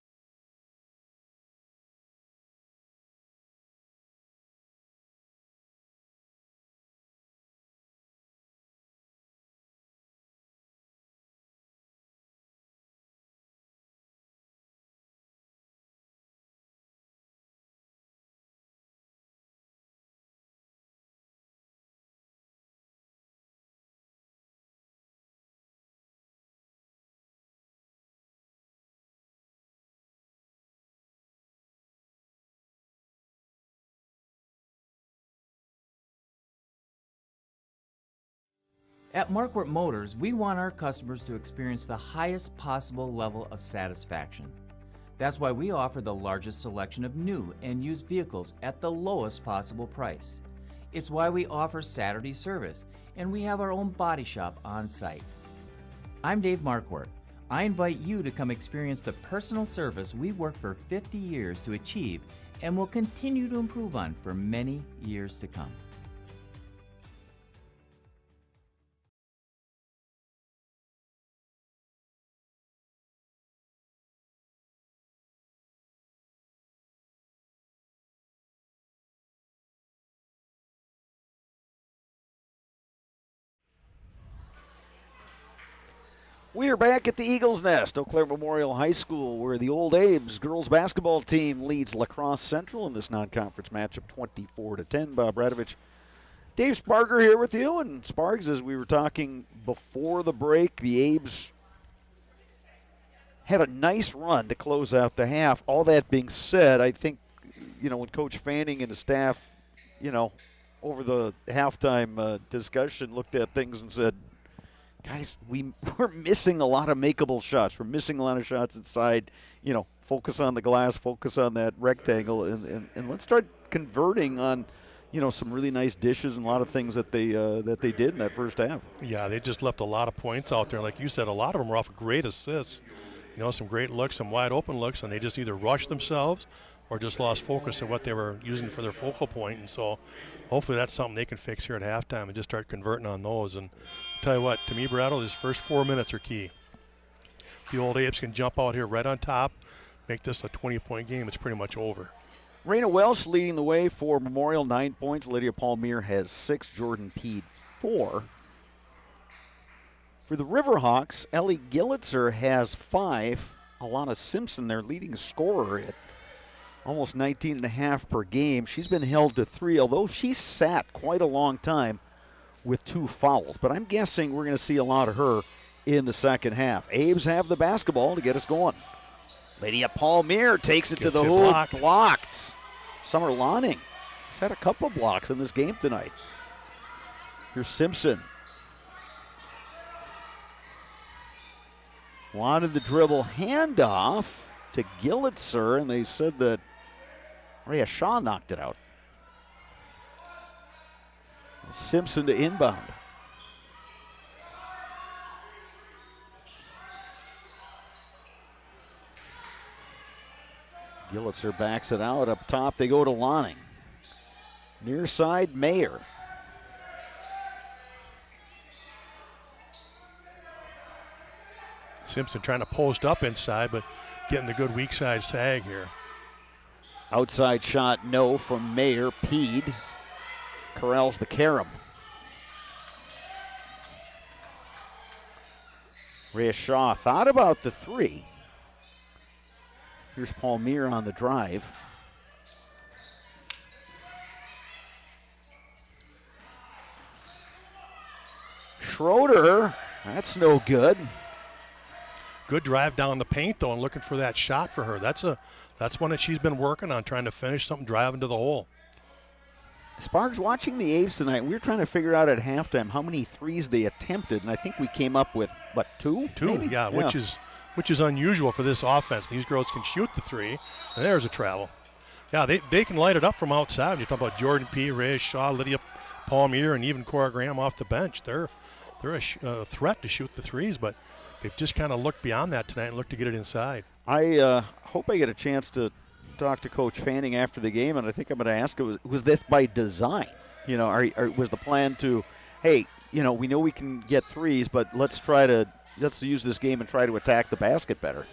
At Marquardt Motors, we want our customers to experience the highest possible level of satisfaction. That's why we offer the largest selection of new and used vehicles at the lowest possible price. It's why we offer Saturday service, and we have our own body shop on site. I'm Dave Marquardt. I invite you to come experience the personal service we've worked for 50 years to achieve and will continue to improve on for many years to come. We are back at the Eagles Nest, Eau Claire Memorial High School, where the Old Abe's girls basketball team leads La Crosse Central in this non-conference matchup 24-10. Bob Radovich, Dave Sparger here with you. And Spargs, as we were talking before the break, the Abes had a nice run to close out the half. All that being said, I think, when Coach Fanning and his staff, over the halftime discussion looked at things and said, guys, we're missing a lot of makeable shots. We're missing a lot of shots inside. Focus on the glass, focus on that rectangle, and let's start converting on, some really nice dishes and a lot of things that they did in that first half. Yeah, they just left a lot of points out there. Like you said, a lot of them were off of great assists. Some great looks, some wide open looks, and they just either rushed themselves or just lost focus of what they were using for their focal point. And so hopefully that's something they can fix here at halftime and just start converting on those. And I'll tell you what, to me, Brattle, these first 4 minutes are key. If the Old Apes can jump out here right on top, make this a 20-point game, it's pretty much over. Raina Welsh leading the way for Memorial, 9 points. Lydia Palmier has 6. Jordan Peed, 4. For the Riverhawks, Ellie Gillitzer has 5. Alana Simpson, their leading scorer, at almost 19.5 per game. She's been held to 3, although she sat quite a long time with 2 fouls. But I'm guessing we're going to see a lot of her in the second half. Abes have the basketball to get us going. Lydia Palmier takes it to the hoop, blocked. Summer Lonning has had a couple blocks in this game tonight. Here's Simpson. Wanted the dribble handoff to Gillitzer, and they said that Rhea Shaw knocked it out. Simpson to inbound. Gillitzer backs it out. Up top, they go to Lonning. Near side, Mayer. Simpson trying to post up inside, but getting the good weak side sag here. Outside shot, no, from Mayer. Peed corrals the carom. Rhea Shaw thought about the three. Here's Palmier on the drive. Schroeder, that's no good. Good drive down the paint, though, and looking for that shot for her. That's one that she's been working on, trying to finish something, drive into the hole. Sparks, watching the A's tonight, we were trying to figure out at halftime how many threes they attempted, and I think we came up with, what, two? Two, maybe? yeah, which is unusual for this offense. These girls can shoot the three, and there's a travel. Yeah, they can light it up from outside. You talk about Jordan P., Reyes Shaw, Lydia Palmier, and even Cora Graham off the bench. They're a threat to shoot the threes, but they've just kind of looked beyond that tonight and looked to get it inside. I hope I get a chance to talk to Coach Fanning after the game, and I think I'm going to ask her, was this by design? You know, was the plan to, hey, you know, we know we can get threes, but let's use this game and try to attack the basket better.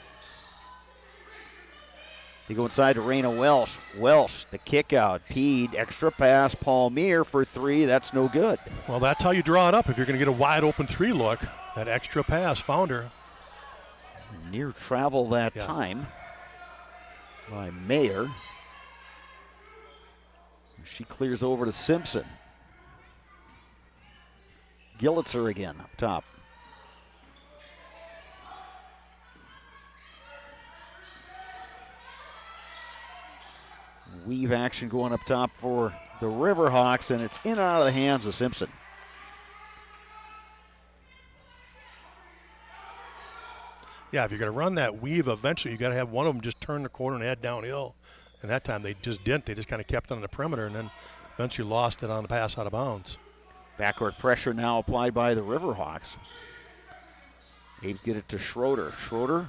They go inside to Raina Welsh. Welsh, the kick out. Peed, extra pass. Palmier for three. That's no good. Well, that's how you draw it up if you're going to get a wide open three look. That extra pass found her. Near travel that time by Mayer. She clears over to Simpson. Gillitzer again up top. Weave action going up top for the Riverhawks, and it's in and out of the hands of Simpson. Yeah, if you're going to run that weave, eventually you got to have one of them just turn the corner and head downhill. And that time they just didn't. They just kind of kept it on the perimeter and then eventually lost it on the pass out of bounds. Backcourt pressure now applied by the Riverhawks. Abe's get it to Schroeder. Schroeder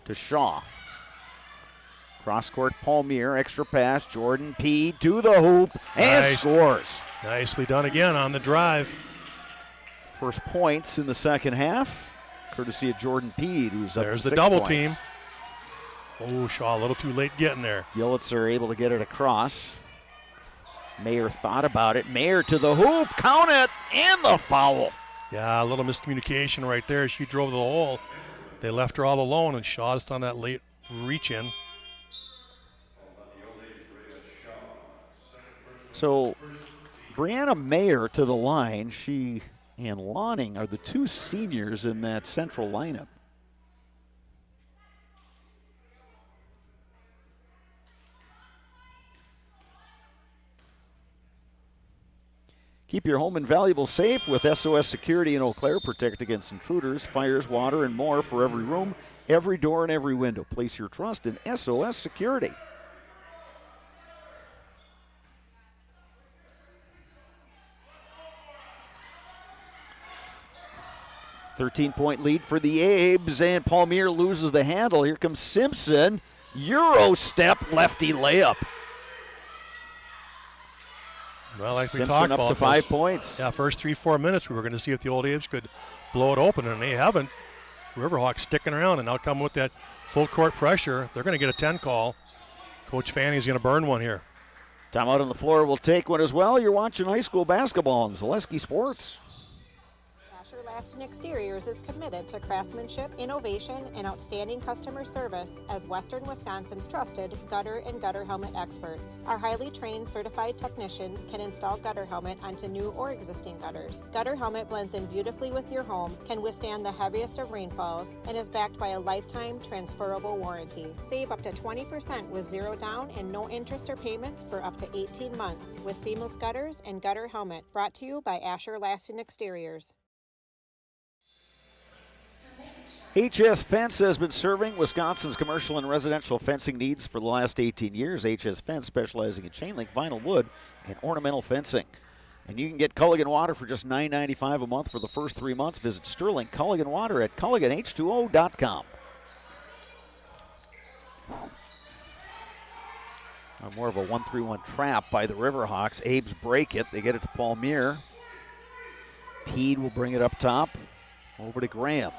to Shaw. Cross-court Palmier, extra pass. Jordan P. to the hoop and scores. Nicely done again on the drive. First points in the second half, courtesy of Jordan P. who's up There's to the 6 double points. team. Oh, Shaw a little too late getting there. Gillitzer able to get it across. Mayer thought about it. Mayer to the hoop, count it, and the foul. Yeah, a little miscommunication right there. She drove the hole. They left her all alone, and Shaw just on that late reach in. So, Brianna Mayer to the line. She and Lawning are the two seniors in that central lineup. Keep your home and valuables safe with SOS Security in Eau Claire. Protect against intruders, fires, water, and more for every room, every door, and every window. Place your trust in SOS Security. .13 lead for the Abes, and Palmier loses the handle. Here comes Simpson. Euro step, lefty layup. Well, like we Simpson talked up about, to 5 points. Yeah, first 3-4 minutes we were going to see if the old Abes could blow it open, and they haven't. Riverhawks sticking around, and now come with that full court pressure. They're going to get a 10 call. Coach Fanning's going to burn one here. Timeout on the floor will take one as well. You're watching high school basketball on Zaleski Sports. Lasting Exteriors is committed to craftsmanship, innovation, and outstanding customer service as Western Wisconsin's trusted gutter and gutter helmet experts. Our highly trained certified technicians can install gutter helmet onto new or existing gutters. Gutter helmet blends in beautifully with your home, can withstand the heaviest of rainfalls, and is backed by a lifetime transferable warranty. Save up to 20% with zero down and no interest or payments for up to 18 months with seamless gutters and gutter helmet. Brought to you by Asher Lasting Exteriors. HS Fence has been serving Wisconsin's commercial and residential fencing needs for the last 18 years. HS Fence specializing in chain link, vinyl wood, and ornamental fencing. And you can get Culligan Water for just $9.95 a month for the first 3 months. Visit Sterling Culligan Water at CulliganH2O.com. More of a 1-3-1 trap by the Riverhawks. Abes break it. They get it to Palmier. Peed will bring it up top. Over to Graham.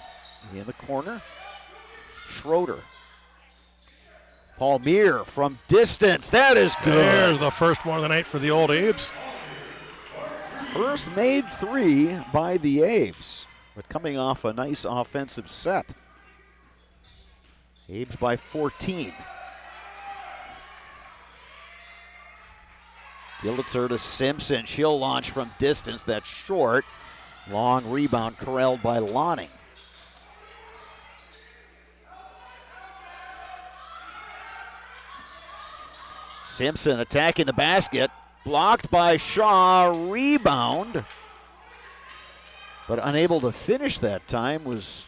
In the corner. Schroeder. Paul Meir from distance. That is good. There's the first one of the night for the Old Abes. First made 3 by the Abes, but coming off a nice offensive set. Abes by 14. Gillitzer to Simpson. She'll launch from distance. That's short. Long rebound corralled by Lonning. Simpson attacking the basket. Blocked by Shaw. Rebound. But unable to finish that time was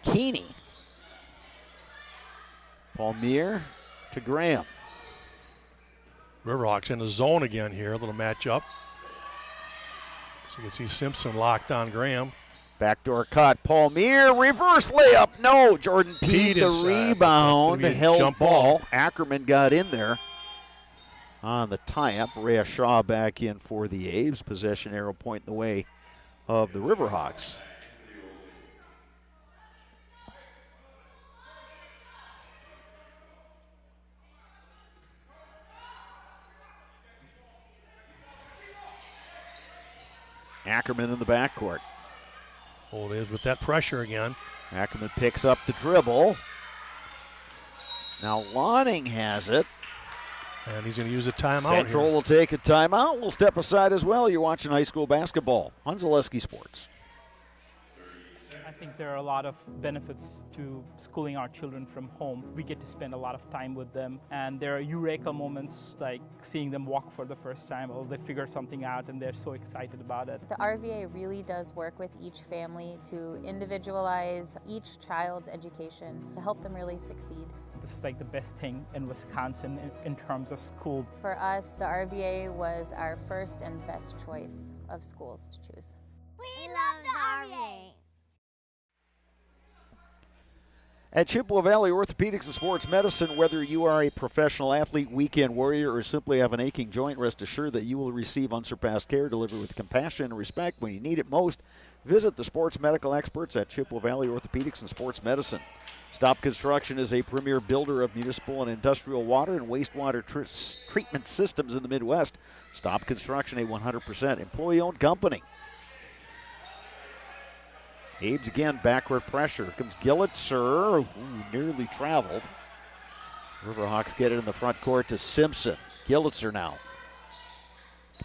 Keeney. Paul Meir to Graham. Riverhawks in the zone again here, a little matchup. So you can see Simpson locked on Graham. Backdoor cut. Paul Meir, reverse layup. No, Jordan Pete the inside, rebound. Held jump ball. Ackerman got in there on the tie-up. Rhea Shaw back in for the Abes. Possession arrow point in the way of the Riverhawks. Ackerman in the backcourt. Old Abes with that pressure again. Ackerman picks up the dribble. Now Lonning has it. And he's going to use a timeout. Central will take a timeout. We'll step aside as well. You're watching high school basketball on Zaleski Sports. I think there are a lot of benefits to schooling our children from home. We get to spend a lot of time with them, and there are eureka moments like seeing them walk for the first time, or they figure something out and they're so excited about it. The RVA really does work with each family to individualize each child's education to help them really succeed. This is like the best thing in Wisconsin in terms of school. For us, the RVA was our first and best choice of schools to choose. We love the RVA. At Chippewa Valley Orthopedics and Sports Medicine, whether you are a professional athlete, weekend warrior, or simply have an aching joint, rest assured that you will receive unsurpassed care delivered with compassion and respect when you need it most. Visit the sports medical experts at Chippewa Valley Orthopedics and Sports Medicine. Stop Construction is a premier builder of municipal and industrial water and wastewater treatment systems in the Midwest. Stop Construction, a 100% employee-owned company. Abes again, backward pressure. Here comes Gillitzer, who nearly traveled. Riverhawks get it in the front court to Simpson. Gillitzer now.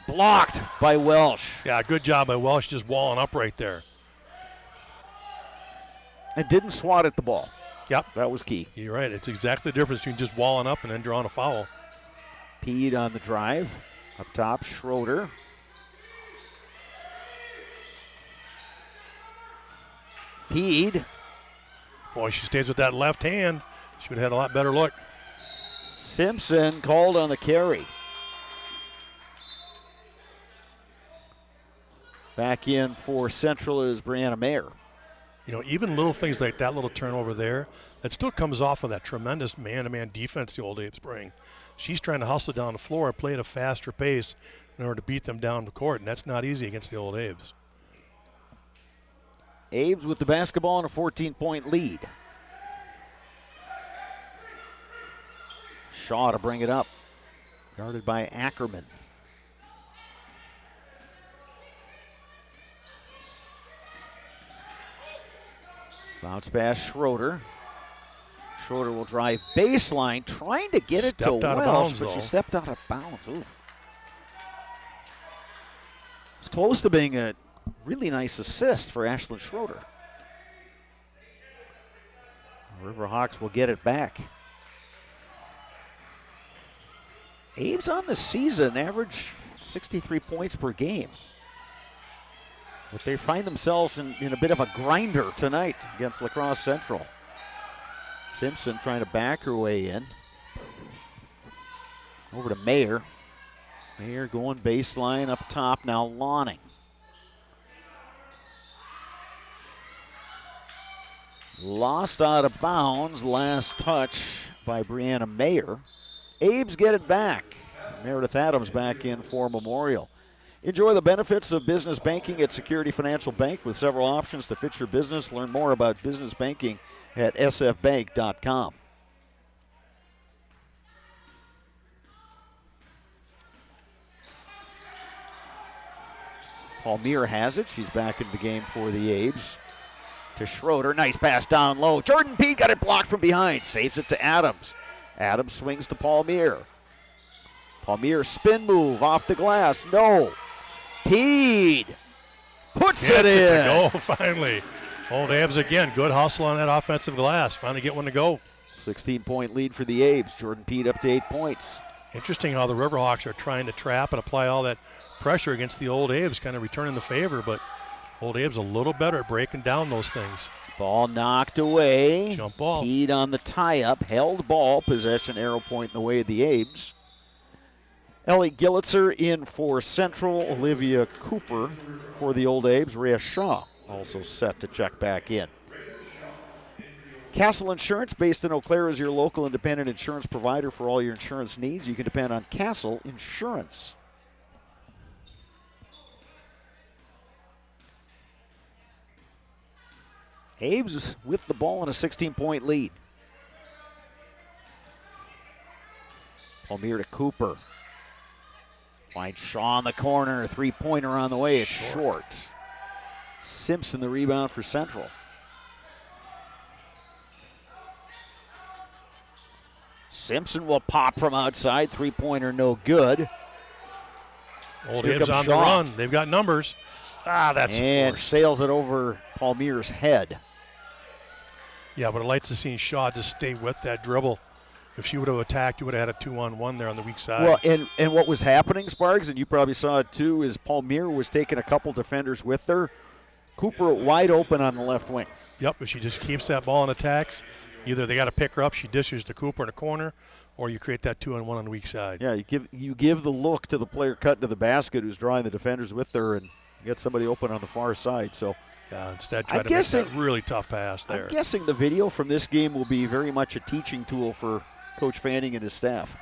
Blocked by Welsh. Yeah, good job by Welsh just walling up right there. And didn't swat at the ball. Yep. That was key. You're right. It's exactly the difference between just walling up and then drawing a foul. Peed on the drive. Up top, Schroeder. Peed. Boy, she stays with that left hand. She would have had a lot better look. Simpson called on the carry. Back in for Central is Brianna Mayer. You know, even little things like that little turnover there, that still comes off of that tremendous man-to-man defense the Old Abes bring. She's trying to hustle down the floor and play at a faster pace in order to beat them down the court, and that's not easy against the Old Abes. Abes with the basketball and a 14-point lead. Shaw to bring it up. Guarded by Ackerman. Bounce pass, Schroeder. Schroeder will drive baseline, trying to get it to Welsh, but she stepped out of bounds. Ooh. It's close to being a really nice assist for Ashlyn Schroeder. Riverhawks will get it back. Abes on the season average 63 points per game. But they find themselves in a bit of a grinder tonight against La Crosse Central. Simpson trying to back her way in. Over to Mayer. Mayer going baseline up top, now Lonning. Lost out of bounds, last touch by Brianna Mayer. Abes get it back. Meredith Adams back in for Memorial. Enjoy the benefits of business banking at Security Financial Bank with several options to fit your business. Learn more about business banking at sfbank.com. Palmier has it. She's back into the game for the Abes. To Schroeder. Nice pass down low. Jordan Pete got it blocked from behind. Saves it to Adams. Adams swings to Palmier. Palmier spin move off the glass. No. Pete puts it in. To go finally. Old Abs again. Good hustle on that offensive glass. Finally get one to go. 16-point lead for the Abes. Jordan Pete up to 8 points. Interesting how the Riverhawks are trying to trap and apply all that pressure against the Old Abes, kind of returning the favor, but Old Abes a little better at breaking down those things. Ball knocked away. Jump ball. Pete on the tie-up. Held ball. Possession arrow point in the way of the Abes. Ellie Gillitzer in for Central. Olivia Cooper for the Old Abes. Rhea Shaw also set to check back in. Castle Insurance, based in Eau Claire, is your local independent insurance provider for all your insurance needs. You can depend on Castle Insurance. Abes with the ball in a 16-point lead. Palmier to Cooper. Finds Shaw in the corner. Three-pointer on the way. It's short. Simpson the rebound for Central. Simpson will pop from outside. Three-pointer no good. Old Abes on the run. They've got numbers. That's and sails it over Palmier's head. Yeah, but I'd like to see Shaw just stay with that dribble. If she would have attacked, you would have had a 2-on-1 there on the weak side. Well, and what was happening, Sparks, and you probably saw it too, is Palmier was taking a couple defenders with her. Cooper wide open on the left wing. Yep, if she just keeps that ball in attacks, either they got to pick her up, she dishes to Cooper in the corner, or you create that 2-on-1 on the weak side. Yeah, you give the look to the player cutting to the basket who's drawing the defenders with her, and you get somebody open on the far side. So yeah, instead try to make that really tough pass there. I'm guessing the video from this game will be very much a teaching tool for Coach Fanning and his staff.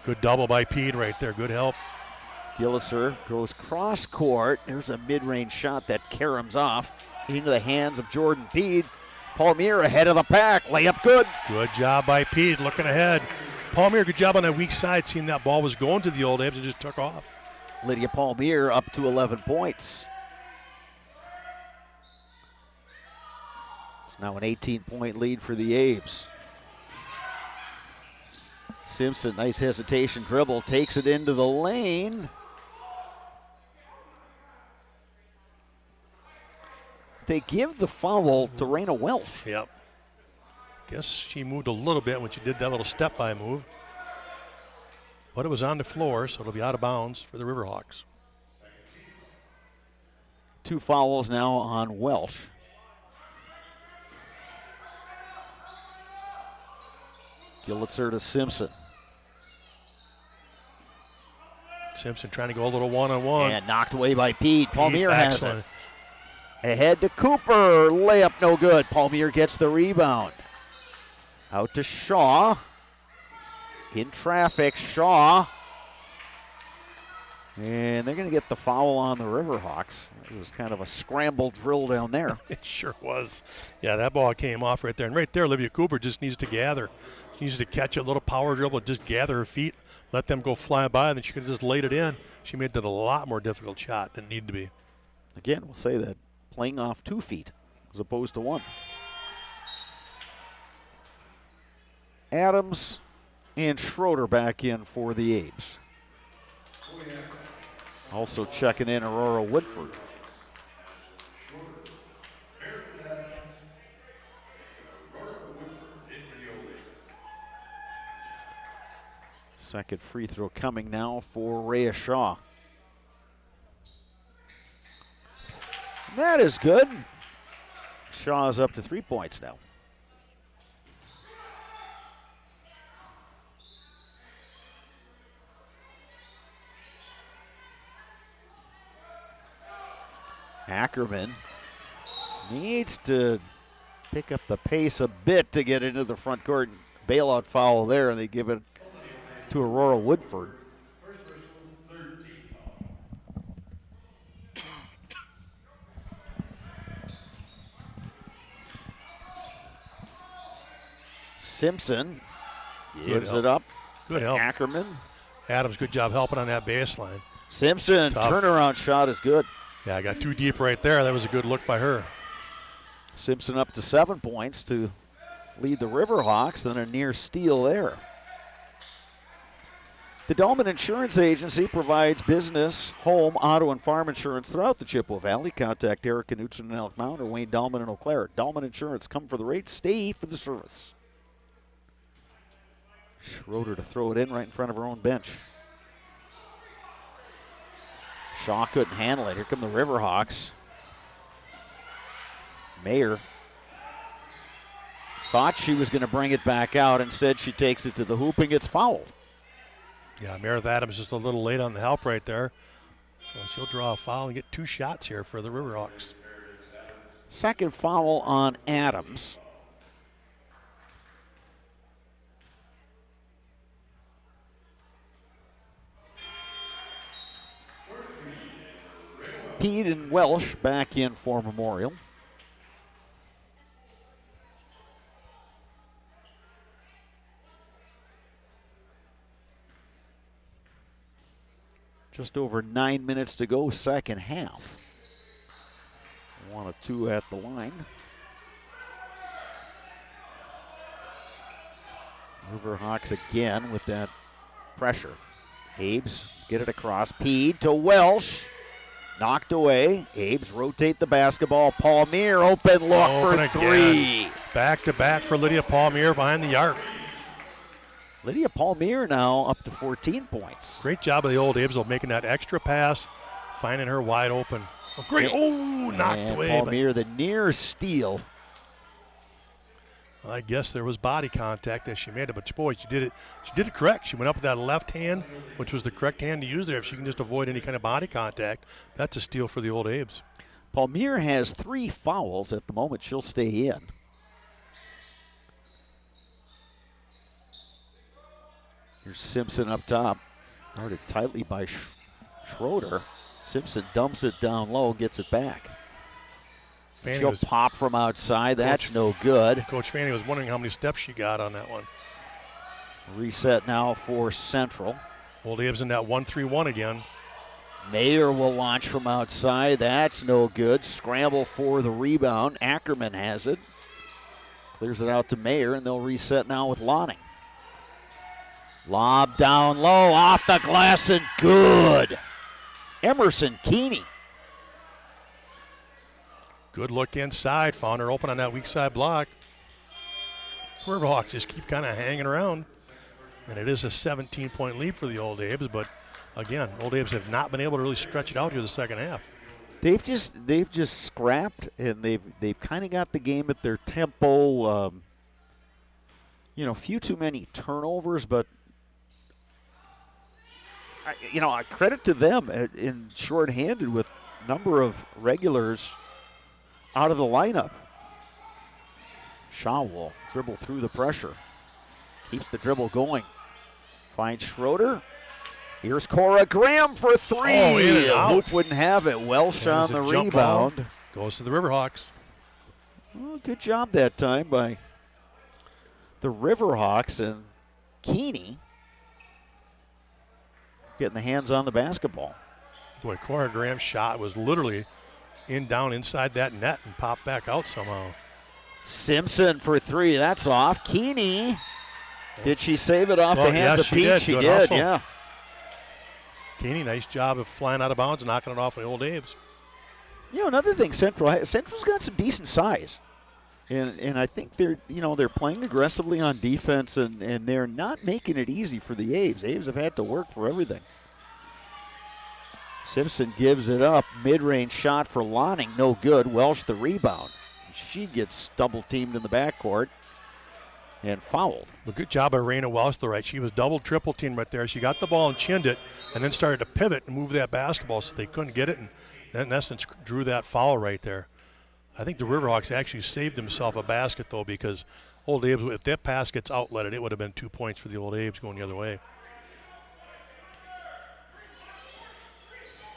Good double by Pede right there. Good help. Gillitzer goes cross court. There's a mid-range shot that caroms off into the hands of Jordan Pede. Palmier ahead of the pack. Layup good. Good job by Pede looking ahead. Palmier, good job on that weak side, seeing that ball was going to the Old Abes and just took off. Lydia Palmier up to 11 points. It's now an 18-point lead for the Abes. Simpson, nice hesitation dribble, takes it into the lane. They give the foul to Raina Welsh. Yep. Guess she moved a little bit when she did that little step-by move. But it was on the floor, so it'll be out of bounds for the Riverhawks. 2 fouls now on Welsh. Gillitzer to Simpson. Simpson trying to go a little one-on-one. And knocked away by Pete. Palmier has it. Ahead to Cooper. Layup no good. Palmier gets the rebound. Out to Shaw. In traffic, Shaw. And they're going to get the foul on the Riverhawks. It was kind of a scramble drill down there. It sure was. Yeah, that ball came off right there. And right there, Olivia Cooper just needs to gather. She needs to catch a little power dribble, just gather her feet, let them go fly by, and then she could have just laid it in. She made that a lot more difficult shot than it needed to be. Again, we'll say that playing off 2 feet as opposed to 1. Adams and Schroeder back in for the Abes. Also checking in Aurora Woodford. Second free throw coming now for Rhea Shaw. That is good. Shaw's up to 3 points now. Ackerman needs to pick up the pace a bit to get into the front court. Bailout foul there, and they give it to Aurora Woodford. Simpson gives it up. Good help. Ackerman. Adams, good job helping on that baseline. Simpson, Tough. turnaround shot is good. Yeah, I got too deep right there. That was a good look by her. Simpson up to 7 points to lead the Riverhawks, then a near steal there. The Dolman Insurance Agency provides business, home, auto, and farm insurance throughout the Chippewa Valley. Contact Eric Knutson in Elk Mound or Wayne Dolman in Eau Claire. Dolman Insurance, come for the rates, stay for the service. Schroeder to throw it in right in front of her own bench. Shaw couldn't handle it. Here come the Riverhawks. Mayer thought she was going to bring it back out. Instead, she takes it to the hoop and gets fouled. Yeah, Meredith Adams just a little late on the help right there. So she'll draw a foul and get 2 shots here for the Riverhawks. Second foul on Adams. Pete and Welsh back in for Memorial. Just over 9 minutes to go, second half. 1 of 2 at the line. Riverhawks again with that pressure. Abe's get it across. Pede to Welsh. Knocked away. Abe's rotate the basketball. Palmier open look for 3. Back to back for Lydia Palmier behind the arc. Lydia Palmier now up to 14 points. Great job of the Old Abes of making that extra pass, finding her wide open. Oh, great. Oh, knocked away. Palmier, the near steal. I guess there was body contact as she made it, but boy, she did it correct. She went up with that left hand, which was the correct hand to use there. If she can just avoid any kind of body contact, that's a steal for the Old Abes. Palmier has 3 fouls at the moment. She'll stay in. Here's Simpson up top. Guarded tightly by Schroeder. Simpson dumps it down low, gets it back. She'll pop from outside. That's no good. Coach Fanny was wondering how many steps she got on that one. Reset now for Central. Old Abes in that 1-3-1 again. Mayer will launch from outside. That's no good. Scramble for the rebound. Ackerman has it. Clears it out to Mayer, and they'll reset now with Lonning. Lob down low, off the glass, and good. Emerson Keeney. Good look inside. Found her open on that weak side block. Riverhawks just keep kind of hanging around. And it is a 17-point lead for the Old Abes, but again, Old Abes have not been able to really stretch it out here the second half. They've just scrapped, and they've kind of got the game at their tempo. Few too many turnovers, but credit to them in shorthanded with number of regulars out of the lineup. Shaw will dribble through the pressure. Keeps the dribble going. Finds Schroeder. Here's Cora Graham for 3. Oh, in and out. Hoop wouldn't have it. Welsh on the rebound. Goes to the Riverhawks. Well, good job that time by the Riverhawks, and Keeney getting the hands on the basketball. Boy, Cora Graham's shot was literally down inside that net and popped back out somehow. Simpson for 3. That's off. Keeney. Did she save it off the hands of Pete? She did, yeah. Keeney, nice job of flying out of bounds and knocking it off the Old Abes. Another thing, Central's got some decent size. And I think they're playing aggressively on defense, and they're not making it easy for the Abes. Abes have had to work for everything. Simpson gives it up. Mid-range shot for Lonning. No good. Welsh the rebound. She gets double-teamed in the backcourt and fouled. Well, good job by Raina Welsh, though, right? She was triple teamed right there. She got the ball and chinned it and then started to pivot and move that basketball so they couldn't get it, and in essence drew that foul right there. I think the Riverhawks actually saved themselves a basket, though, because Old Abes, if that pass gets outletted, it would have been 2 points for the Old Abes going the other way.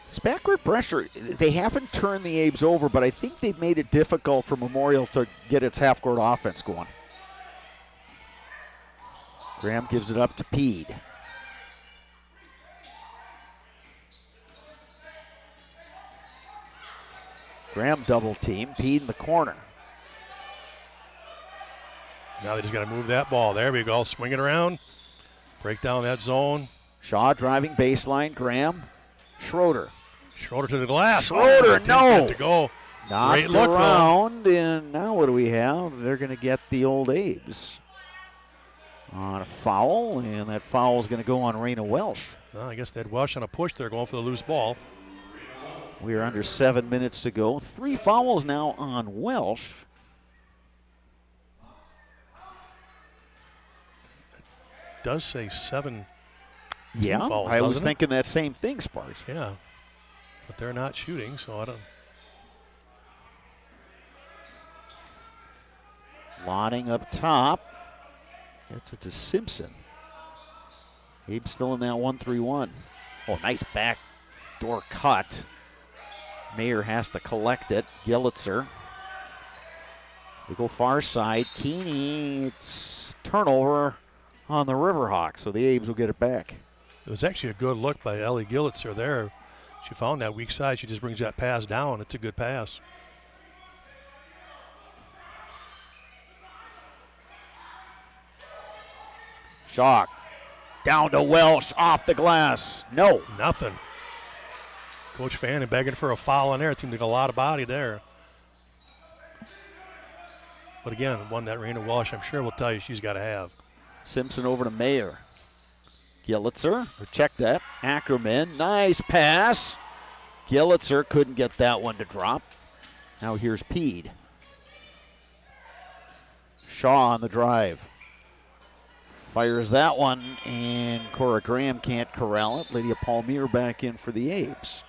This backcourt pressure, they haven't turned the Abes over, but I think they've made it difficult for Memorial to get its half-court offense going. Graham gives it up to Pede. Graham double team. Pede in the corner. Now they just got to move that ball. There we go. Swing it around. Break down that zone. Shaw driving baseline. Graham. Schroeder. Schroeder to the glass. Schroeder, Didn't no. get to go. Knocked Great look, around, and now what do we have? They're going to get the old Abes on a foul, and that foul is going to go on Raina Welsh. Well, I guess they had Welsh on a push there going for the loose ball. We are under 7 minutes to go. 3 fouls now on Welsh. It does say 7 Yeah, fouls, I was doesn't it? thinking that same thing, Sparks. Yeah, but they're not shooting, so I don't. Lotting up top. Gets it to Simpson. Abe still in that 1-3-1. Oh, nice back door cut. Mayer has to collect it. Gillitzer. They go far side. Keeney, it's turnover on the Riverhawks, so the Abes will get it back. It was actually a good look by Ellie Gillitzer there. She found that weak side. She just brings that pass down. It's a good pass. Shock. Down to Welsh, off the glass. No. Nothing. Coach Fannin begging for a foul in there. It seemed like a lot of body there. But again, one that Raina Welsh, I'm sure, will tell you she's got to have. Simpson over to Mayer. Gillitzer, check that. Ackerman, nice pass. Gillitzer couldn't get that one to drop. Now here's Pede. Shaw on the drive. Fires that one, and Cora Graham can't corral it. Lydia Palmier back in for the Abes.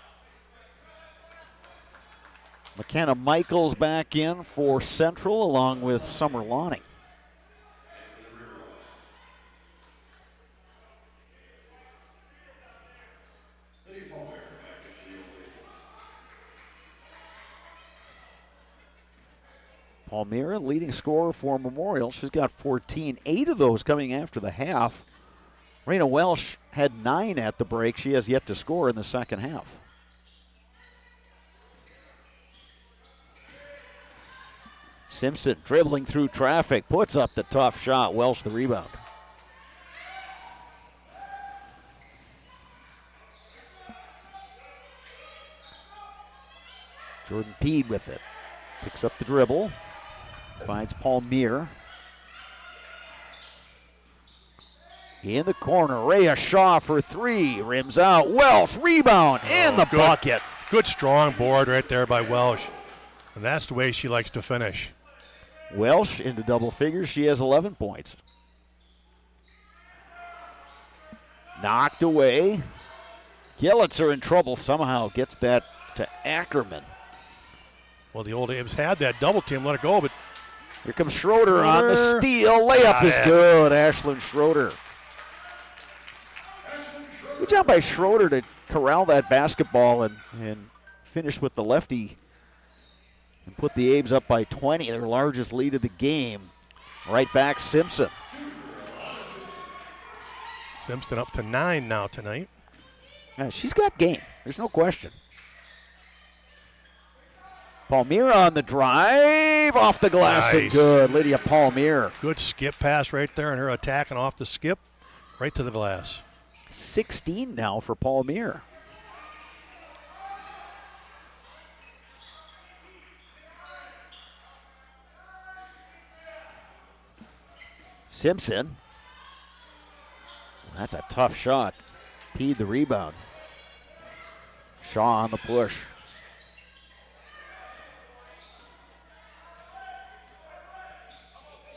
McKenna Michaels back in for Central along with Summer Lonning. Palmyra, leading scorer for Memorial. She's got 14, 8 of those coming after the half. Raina Welsh had 9 at the break. She has yet to score in the second half. Simpson dribbling through traffic, puts up the tough shot. Welsh the rebound. Jordan Pede with it. Picks up the dribble. Finds Palmier. In the corner, Rhea Shaw for 3. Rims out. Welsh, rebound, in the bucket. Good strong board right there by Welsh. And that's the way she likes to finish. Welsh into double figures. She has 11 points. Knocked away. Gillitzer in trouble somehow. Gets that to Ackerman. Well, the old Abes had that double team, let it go, but here comes Schroeder on the steal. Layup is good. Ashlyn Schroeder. Good job by Schroeder to corral that basketball and finish with the lefty and put the Abes up by 20, their largest lead of the game. Right back, Simpson. Simpson up to 9 now tonight. Yeah, she's got game. There's no question. Palmier on the drive, off the glass and good. Lydia Palmier. Good skip pass right there, and her attacking off the skip right to the glass. 16 now for Palmier. Simpson. That's a tough shot. Pede the rebound. Shaw on the push.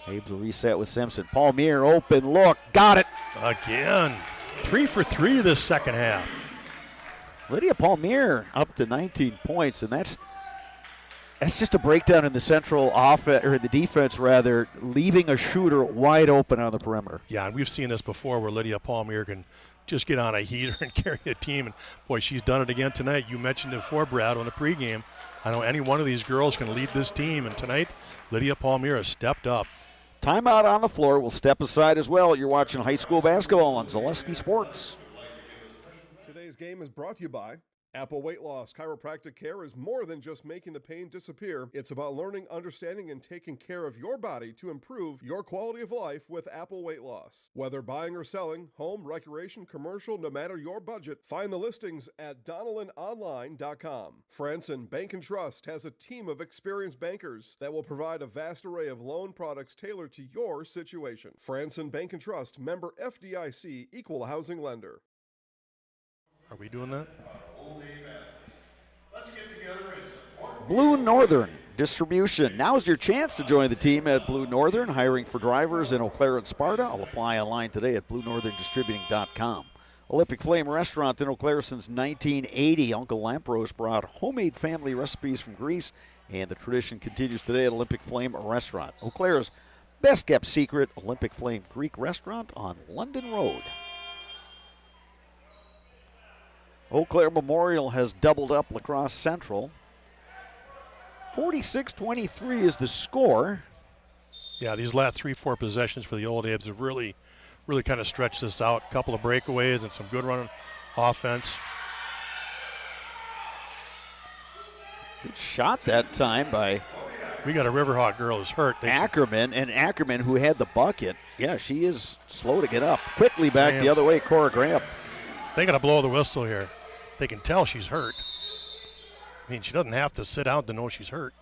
Abes will reset with Simpson. Palmier, open look, got it. Again, 3 for 3 this second half. Lydia Palmier up to 19 points, and that's just a breakdown in the Central offense, or the defense rather, leaving a shooter wide open on the perimeter. Yeah, and we've seen this before where Lydia Palmier can just get on a heater and carry a team, and boy, she's done it again tonight. You mentioned it before, Brad, on the pregame. I know any one of these girls can lead this team, and tonight, Lydia Palmier has stepped up. Timeout on the floor. We'll step aside as well. You're watching high school basketball on Zaleski Sports. Today's game is brought to you by Apple Weight Loss Chiropractic Care is more than just making the pain disappear. It's about learning, understanding, and taking care of your body to improve your quality of life with Apple Weight Loss. Whether buying or selling, home, recreation, commercial, no matter your budget, find the listings at DonnellanOnline.com. Franson Bank and Trust has a team of experienced bankers that will provide a vast array of loan products tailored to your situation. Franson Bank and Trust, member FDIC, equal housing lender. Are we doing that? Let's get together and support Blue Northern Distribution. Now's your chance to join the team at Blue Northern, hiring for drivers in Eau Claire and Sparta. I'll apply online today at BlueNorthernDistributing.com. Olympic Flame Restaurant in Eau Claire since 1980. Uncle Lampros brought homemade family recipes from Greece, and the tradition continues today at Olympic Flame Restaurant. Eau Claire's best-kept secret, Olympic Flame Greek Restaurant on London Road. Eau Claire Memorial has doubled up La Crosse Central. 46-23 is the score. Yeah, these last 3-4 possessions for the Old Abs have really kind of stretched this out. A couple of breakaways and some good running offense. Good shot that time by... We got a Riverhawk girl who's hurt. Ackerman, who had the bucket. Yeah, she is slow to get up. Quickly back the other way, Cora Graham. They got to blow the whistle here. They can tell she's hurt. I mean, she doesn't have to sit down to know she's hurt.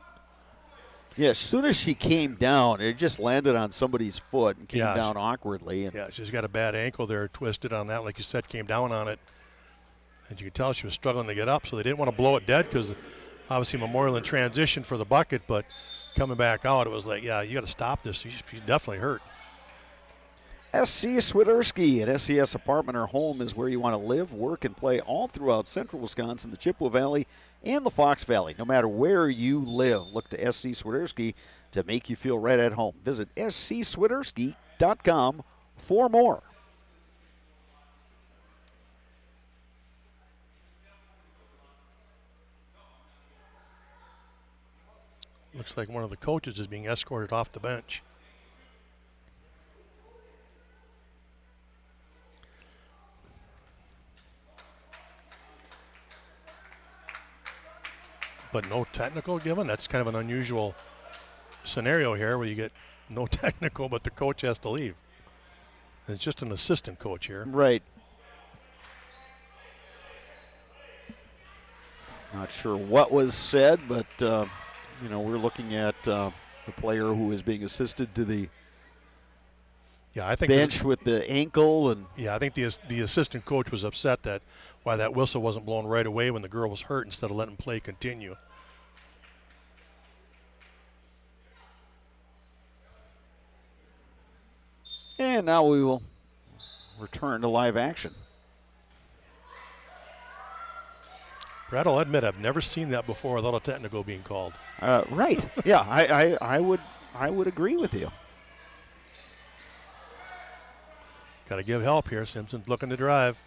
Yeah, as soon as she came down, it just landed on somebody's foot and came down awkwardly. Yeah, she's got a bad ankle there, twisted on that. Like you said, came down on it. And you could tell she was struggling to get up, so they didn't want to blow it dead because obviously Memorial in transition for the bucket, but coming back out, it was like, yeah, you got to stop this. She's definitely hurt. SC Swiderski at SCS Apartment or Home is where you want to live, work, and play all throughout central Wisconsin, the Chippewa Valley, and the Fox Valley. No matter where you live, look to SC Swiderski to make you feel right at home. Visit scswiderski.com for more. Looks like one of the coaches is being escorted off the bench. But no technical given. That's kind of an unusual scenario here where you get no technical, but the coach has to leave. And it's just an assistant coach here. Right. Not sure what was said, but, we're looking at the player who is being assisted to the bench with the ankle. And yeah, I think the assistant coach was upset that why that whistle wasn't blown right away when the girl was hurt instead of letting play continue. And now we will return to live action. Brad, I'll admit I've never seen that before without a technical being called. Right. Yeah, I would agree with you. Got to give help here. Simpson's looking to drive.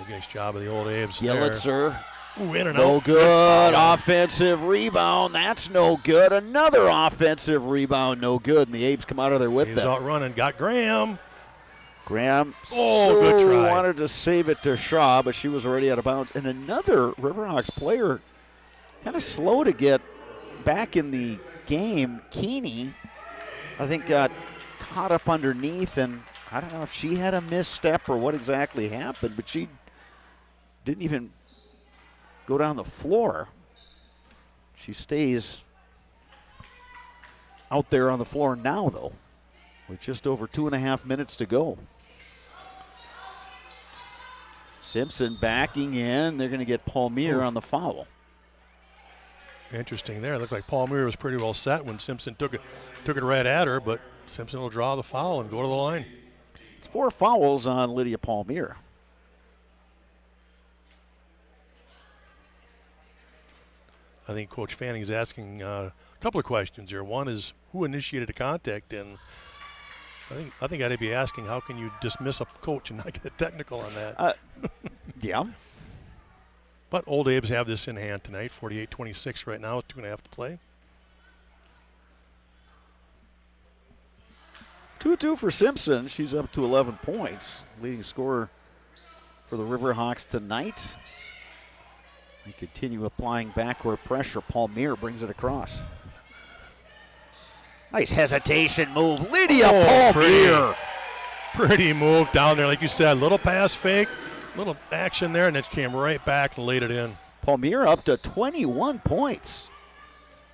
Nice job of the Old Abs there. Yellitzer. Ooh, in and no out. good. Offensive rebound. That's no good. Another offensive rebound. No good. And the Abes come out of there with He that. was out running. Got Graham. Graham good try. Wanted to save it to Shaw, but she was already out of bounds. And another Riverhawks player kind of slow to get back in the game. Keeney, I think, got caught up underneath, and I don't know if she had a misstep or what exactly happened, but she didn't even go down the floor. She stays out there on the floor now, though, with just over 2.5 minutes to go. Simpson backing in. They're going to get Palmier on the foul. Interesting there. It looked like Palmier was pretty well set when Simpson took it right at her, but Simpson will draw the foul and go to the line. It's 4 fouls on Lydia Palmier. I think Coach Fanning's asking a couple of questions here. One is who initiated the contact, and I think I'd be asking how can you dismiss a coach and not get a technical on that? Yeah. But Old Abes have this in hand tonight, 48-26 right now, 2.5 to play. 2-2 for Simpson. She's up to 11 points. Leading scorer for the Riverhawks tonight. They continue applying backward pressure. Palmier brings it across. Nice hesitation move. Lydia Palmier. Pretty move down there, like you said. Little pass fake, little action there, and it came right back and laid it in. Palmier up to 21 points.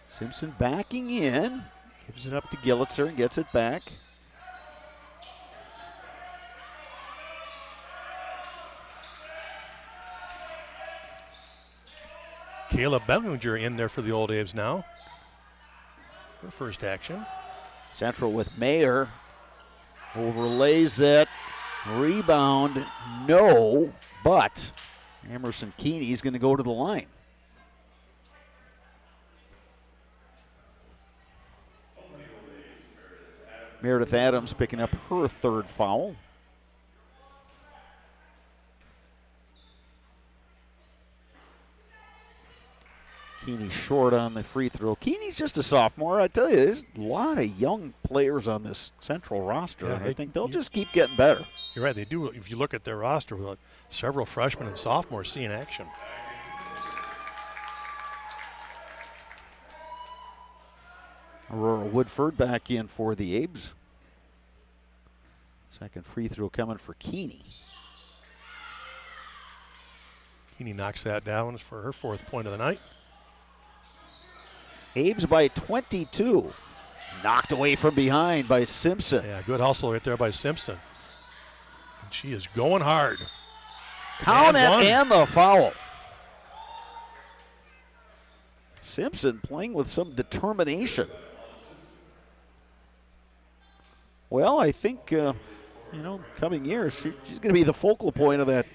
Simpson backing in. Gives it up to Gillitzer and gets it back. Kayla Bellinger in there for the Old Aves now. Her first action. Central with Mayer. Overlays it. Rebound, no, but Emerson Keeney's going to go to the line. Meredith Adams picking up her third foul. Keeney short on the free throw. Keeney's just a sophomore. I tell you, there's a lot of young players on this Central roster, and I think they'll just keep getting better. You're right, they do. If you look at their roster, with several freshmen and sophomores seeing action. Aurora Woodford back in for the Abes. Second free throw coming for Keeney. Keeney knocks that down for her fourth point of the night. Abes by 22. Knocked away from behind by Simpson. Yeah, good hustle right there by Simpson. And she is going hard. Count it and the foul. Simpson playing with some determination. Well, I think, coming years, she's going to be the focal point of that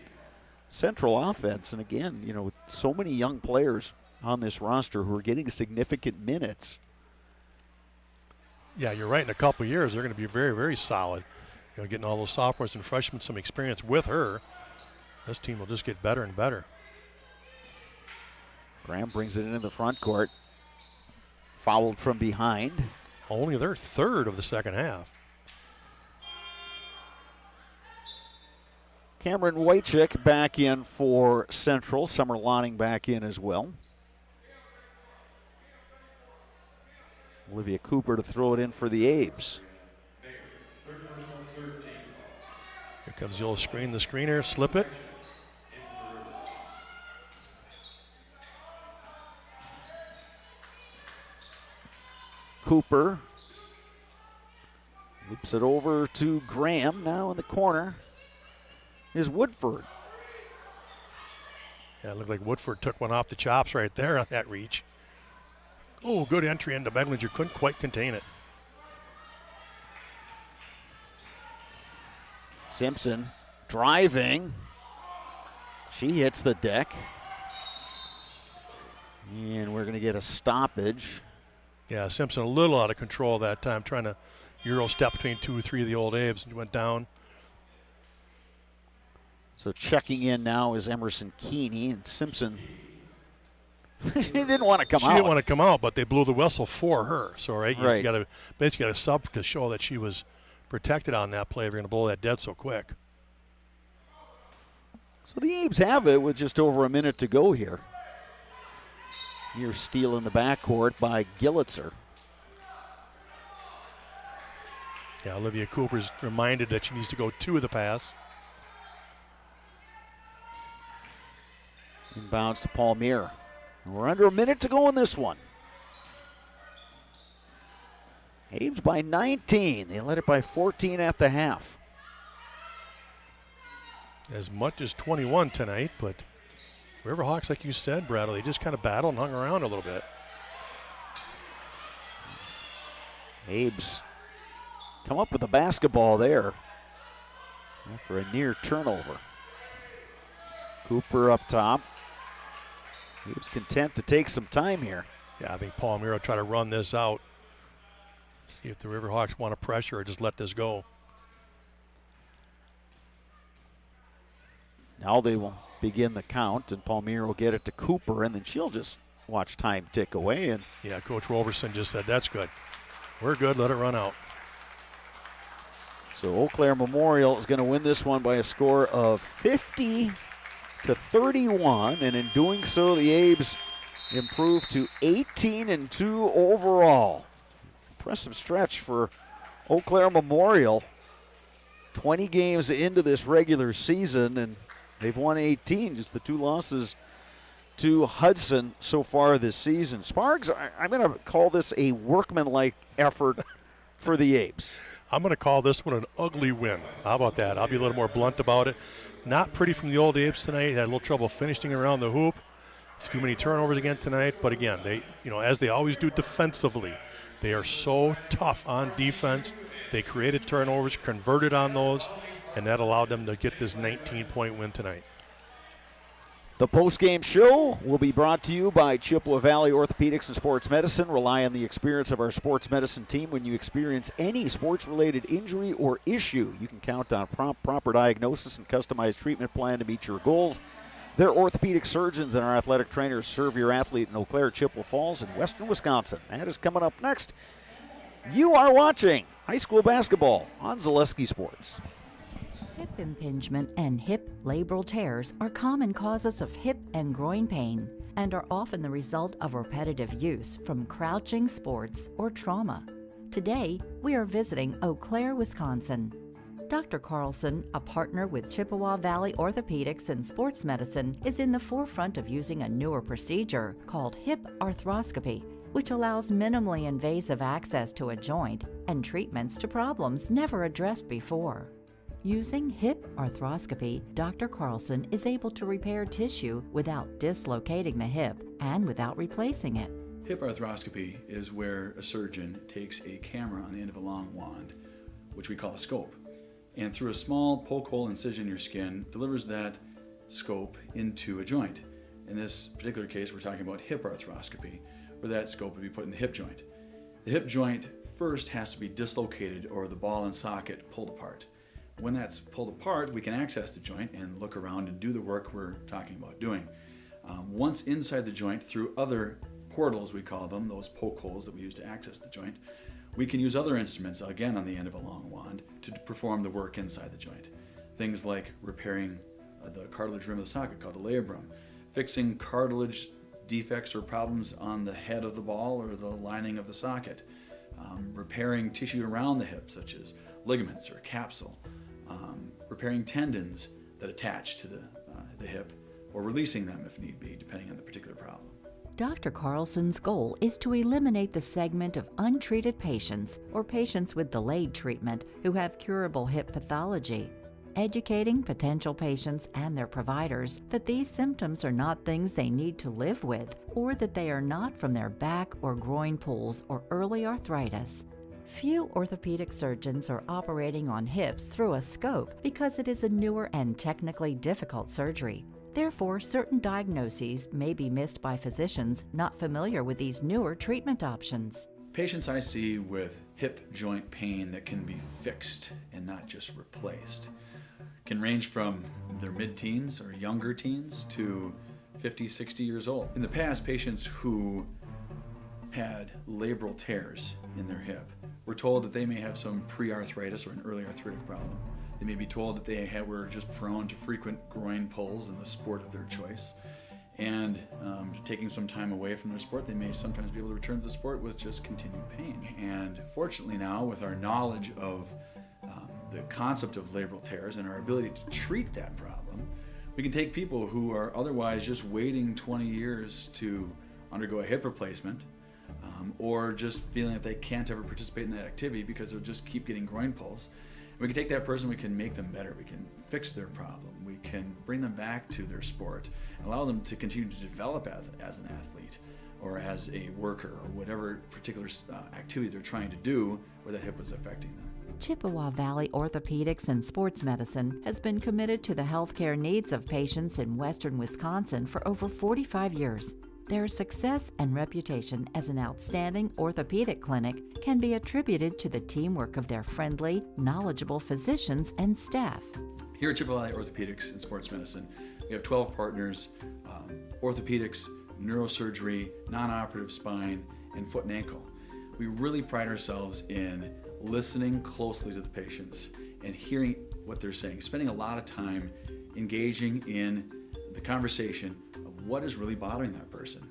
Central offense. And again, with so many young players on this roster who are getting significant minutes. Yeah, you're right. In a couple of years, they're going to be very, very solid. Getting all those sophomores and freshmen some experience with her. This team will just get better and better. Graham brings it into the front court. Fouled from behind. Only their third of the second half. Cameron Wojcik back in for Central. Summer Lonning back in as well. Olivia Cooper to throw it in for the Abes. Here comes the old screen, the screener, slip it. Cooper loops it over to Graham. Now in the corner is Woodford. Yeah, it looked like Woodford took one off the chops right there on that reach. Oh, good entry into Bellinger. Couldn't quite contain it. Simpson driving. She hits the deck. And we're going to get a stoppage. Yeah, Simpson a little out of control that time, trying to Euro step between 2 or 3 of the Old Abes and went down. So checking in now is Emerson Keeney, and Simpson. She didn't want to come out. She didn't want to come out, but they blew the whistle for her. So, Right. You got to basically got a sub to show that she was protected on that play if you're going to blow that dead so quick. So the Abes have it with just over a minute to go here. Near steal in the backcourt by Gillitzer. Yeah, Olivia Cooper's reminded that she needs to go 2 of the pass. Inbounds to Palmier. We're under a minute to go in this one. Abes by 19. They led it by 14 at the half. As much as 21 tonight, but Riverhawks, like you said, Bradley, they just kind of battled and hung around a little bit. Abes come up with the basketball there after a near turnover. Cooper up top. Abes content to take some time here. Yeah, I think Palmier will try to run this out. See if the Riverhawks want to pressure or just let this go. Now they will begin the count, and Palmier will get it to Cooper, and then she'll just watch time tick away. And yeah, Coach Roberson just said, that's good. We're good, let it run out. So Eau Claire Memorial is going to win this one by a score of 50-31, and in doing so, the Abes improve to 18-2 overall. Impressive stretch for Eau Claire Memorial. 20 games into this regular season, and they've won 18, just the 2 losses to Hudson so far this season. Sparks, I'm going to call this a workmanlike effort for the Abes. I'm going to call this one an ugly win. How about that? I'll be a little more blunt about it. Not pretty from the old Abes tonight. Had a little trouble finishing around the hoop. Too many turnovers again tonight. But again, they, as they always do defensively, they are so tough on defense. They created turnovers, converted on those, and that allowed them to get this 19-point win tonight. The post-game show will be brought to you by Chippewa Valley Orthopedics and Sports Medicine. Rely on the experience of our sports medicine team when you experience any sports-related injury or issue. You can count on proper diagnosis and customized treatment plan to meet your goals. Their orthopedic surgeons and our athletic trainers serve your athlete in Eau Claire, Chippewa Falls, and western Wisconsin. That is coming up next. You are watching high school basketball on Zaleski Sports. Hip impingement and hip labral tears are common causes of hip and groin pain and are often the result of repetitive use from crouching sports or trauma. Today, we are visiting Eau Claire, Wisconsin. Dr. Carlson, a partner with Chippewa Valley Orthopedics and Sports Medicine, is in the forefront of using a newer procedure called hip arthroscopy, which allows minimally invasive access to a joint and treatments to problems never addressed before. Using hip arthroscopy, Dr. Carlson is able to repair tissue without dislocating the hip and without replacing it. Hip arthroscopy is where a surgeon takes a camera on the end of a long wand, which we call a scope, and through a small poke hole incision in your skin, delivers that scope into a joint. In this particular case, we're talking about hip arthroscopy, where that scope would be put in the hip joint. The hip joint first has to be dislocated or the ball and socket pulled apart. When that's pulled apart, we can access the joint and look around and do the work we're talking about doing. Once inside the joint, through other portals, we call them, those poke holes that we use to access the joint, we can use other instruments, again on the end of a long wand, to perform the work inside the joint. Things like repairing the cartilage rim of the socket, called the labrum, fixing cartilage defects or problems on the head of the ball or the lining of the socket, repairing tissue around the hip, such as ligaments or capsule, repairing tendons that attach to the hip, or releasing them if need be, depending on the particular problem. Dr. Carlson's goal is to eliminate the segment of untreated patients or patients with delayed treatment who have curable hip pathology, educating potential patients and their providers that these symptoms are not things they need to live with, or that they are not from their back or groin pulls or early arthritis. Few orthopedic surgeons are operating on hips through a scope because it is a newer and technically difficult surgery. Therefore, certain diagnoses may be missed by physicians not familiar with these newer treatment options. Patients I see with hip joint pain that can be fixed and not just replaced can range from their mid-teens or younger teens to 50, 60 years old. In the past, patients who had labral tears in their hip were told that they may have some pre-arthritis or an early arthritic problem. They may be told that they were just prone to frequent groin pulls in the sport of their choice. And taking some time away from their sport, they may sometimes be able to return to the sport with just continued pain. And fortunately now, with our knowledge of the concept of labral tears and our ability to treat that problem, we can take people who are otherwise just waiting 20 years to undergo a hip replacement, or just feeling that they can't ever participate in that activity because they'll just keep getting groin pulls. We can take that person, we can make them better, we can fix their problem, we can bring them back to their sport, and allow them to continue to develop as an athlete or as a worker or whatever particular activity they're trying to do where that hip was affecting them. Chippewa Valley Orthopedics and Sports Medicine has been committed to the healthcare needs of patients in western Wisconsin for over 45 years. Their success and reputation as an outstanding orthopedic clinic can be attributed to the teamwork of their friendly, knowledgeable physicians and staff. Here at Chippewa Valley Orthopedics and Sports Medicine, we have 12 partners, orthopedics, neurosurgery, non-operative spine, and foot and ankle. We really pride ourselves in listening closely to the patients and hearing what they're saying, spending a lot of time engaging in the conversation of what is really bothering that person.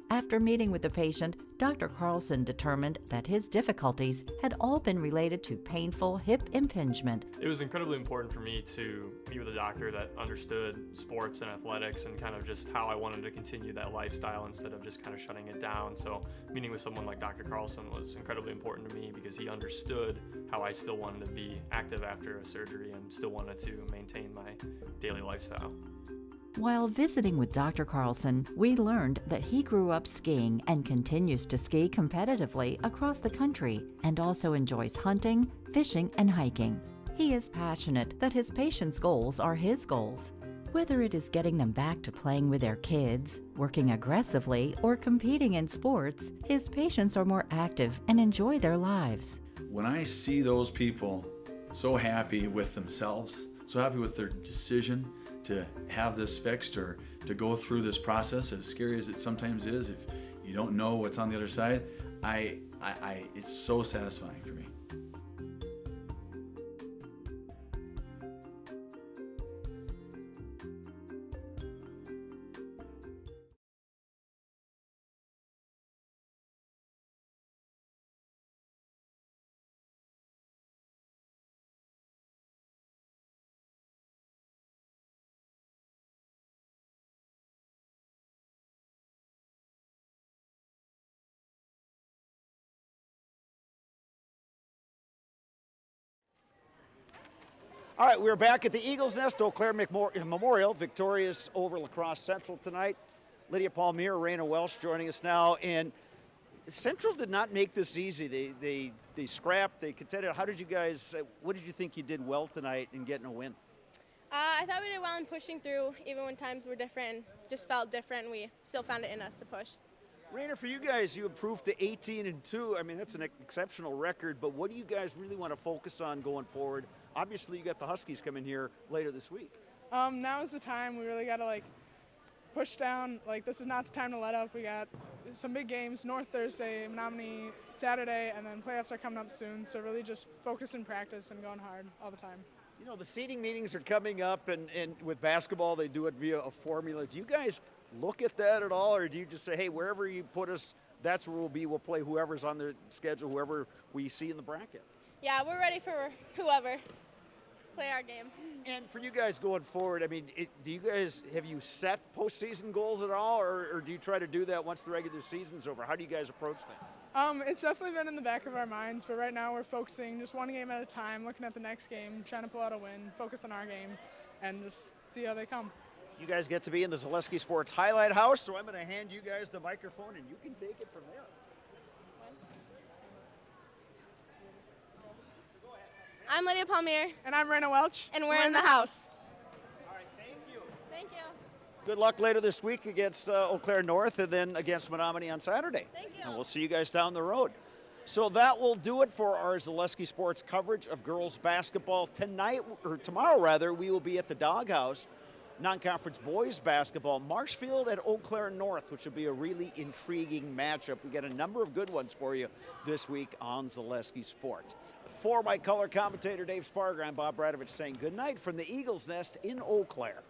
After meeting with the patient, Dr. Carlson determined that his difficulties had all been related to painful hip impingement. It was incredibly important for me to meet with a doctor that understood sports and athletics and kind of just how I wanted to continue that lifestyle instead of just kind of shutting it down. So meeting with someone like Dr. Carlson was incredibly important to me because he understood how I still wanted to be active after a surgery and still wanted to maintain my daily lifestyle. While visiting with Dr. Carlson, we learned that he grew up skiing and continues to ski competitively across the country and also enjoys hunting, fishing, and hiking. He is passionate that his patients' goals are his goals. Whether it is getting them back to playing with their kids, working aggressively, or competing in sports, his patients are more active and enjoy their lives. When I see those people so happy with themselves, so happy with their decision to have this fixed or to go through this process, as scary as it sometimes is, if you don't know what's on the other side, it's so satisfying for me. All right, we're back at the Eagles Nest, Eau Claire Memorial, victorious over La Crosse Central tonight. Lydia Palmier, Raina Welsh joining us now. And Central did not make this easy. They scrapped, they contended. How did you guys, what did you think you did well tonight in getting a win? I thought we did well in pushing through, even when times were different, just felt different. We still found it in us to push. Raina, for you guys, you improved to 18-2. I mean, that's an exceptional record, but what do you guys really want to focus on going forward? Obviously, you got the Huskies coming here later this week. Now is the time. We really got to push down. This is not the time to let up. We got some big games, North Thursday, Menominee Saturday, and then playoffs are coming up soon. So really just focus and practice and going hard all the time. You know, the seeding meetings are coming up, and with basketball, they do it via a formula. Do you guys look at that at all, or do you just say, hey, wherever you put us, that's where we'll be. We'll play whoever's on the schedule, whoever we see in the bracket? Yeah, we're ready for whoever. Play our game. And for you guys going forward, I mean, have you set postseason goals at all, or do you try to do that once the regular season's over? How do you guys approach that? It's definitely been in the back of our minds, but right now we're focusing just one game at a time, looking at the next game, trying to pull out a win, focus on our game, and just see how they come. You guys get to be in the Zaleski Sports Highlight House, so I'm going to hand you guys the microphone, and you can take it from there. I'm Lydia Palmier. And I'm Raina Welch. And we're in the house. All right, thank you. Thank you. Good luck later this week against Eau Claire North and then against Menominee on Saturday. Thank you. And we'll see you guys down the road. So that will do it for our Zaleski Sports coverage of girls basketball. Tomorrow rather, we will be at the Doghouse. Non-conference boys basketball, Marshfield at Eau Claire North, which will be a really intriguing matchup. We got a number of good ones for you this week on Zaleski Sports. For my color commentator, Dave Sparger, I'm Bob Bradovich saying good night from the Eagles Nest in Eau Claire.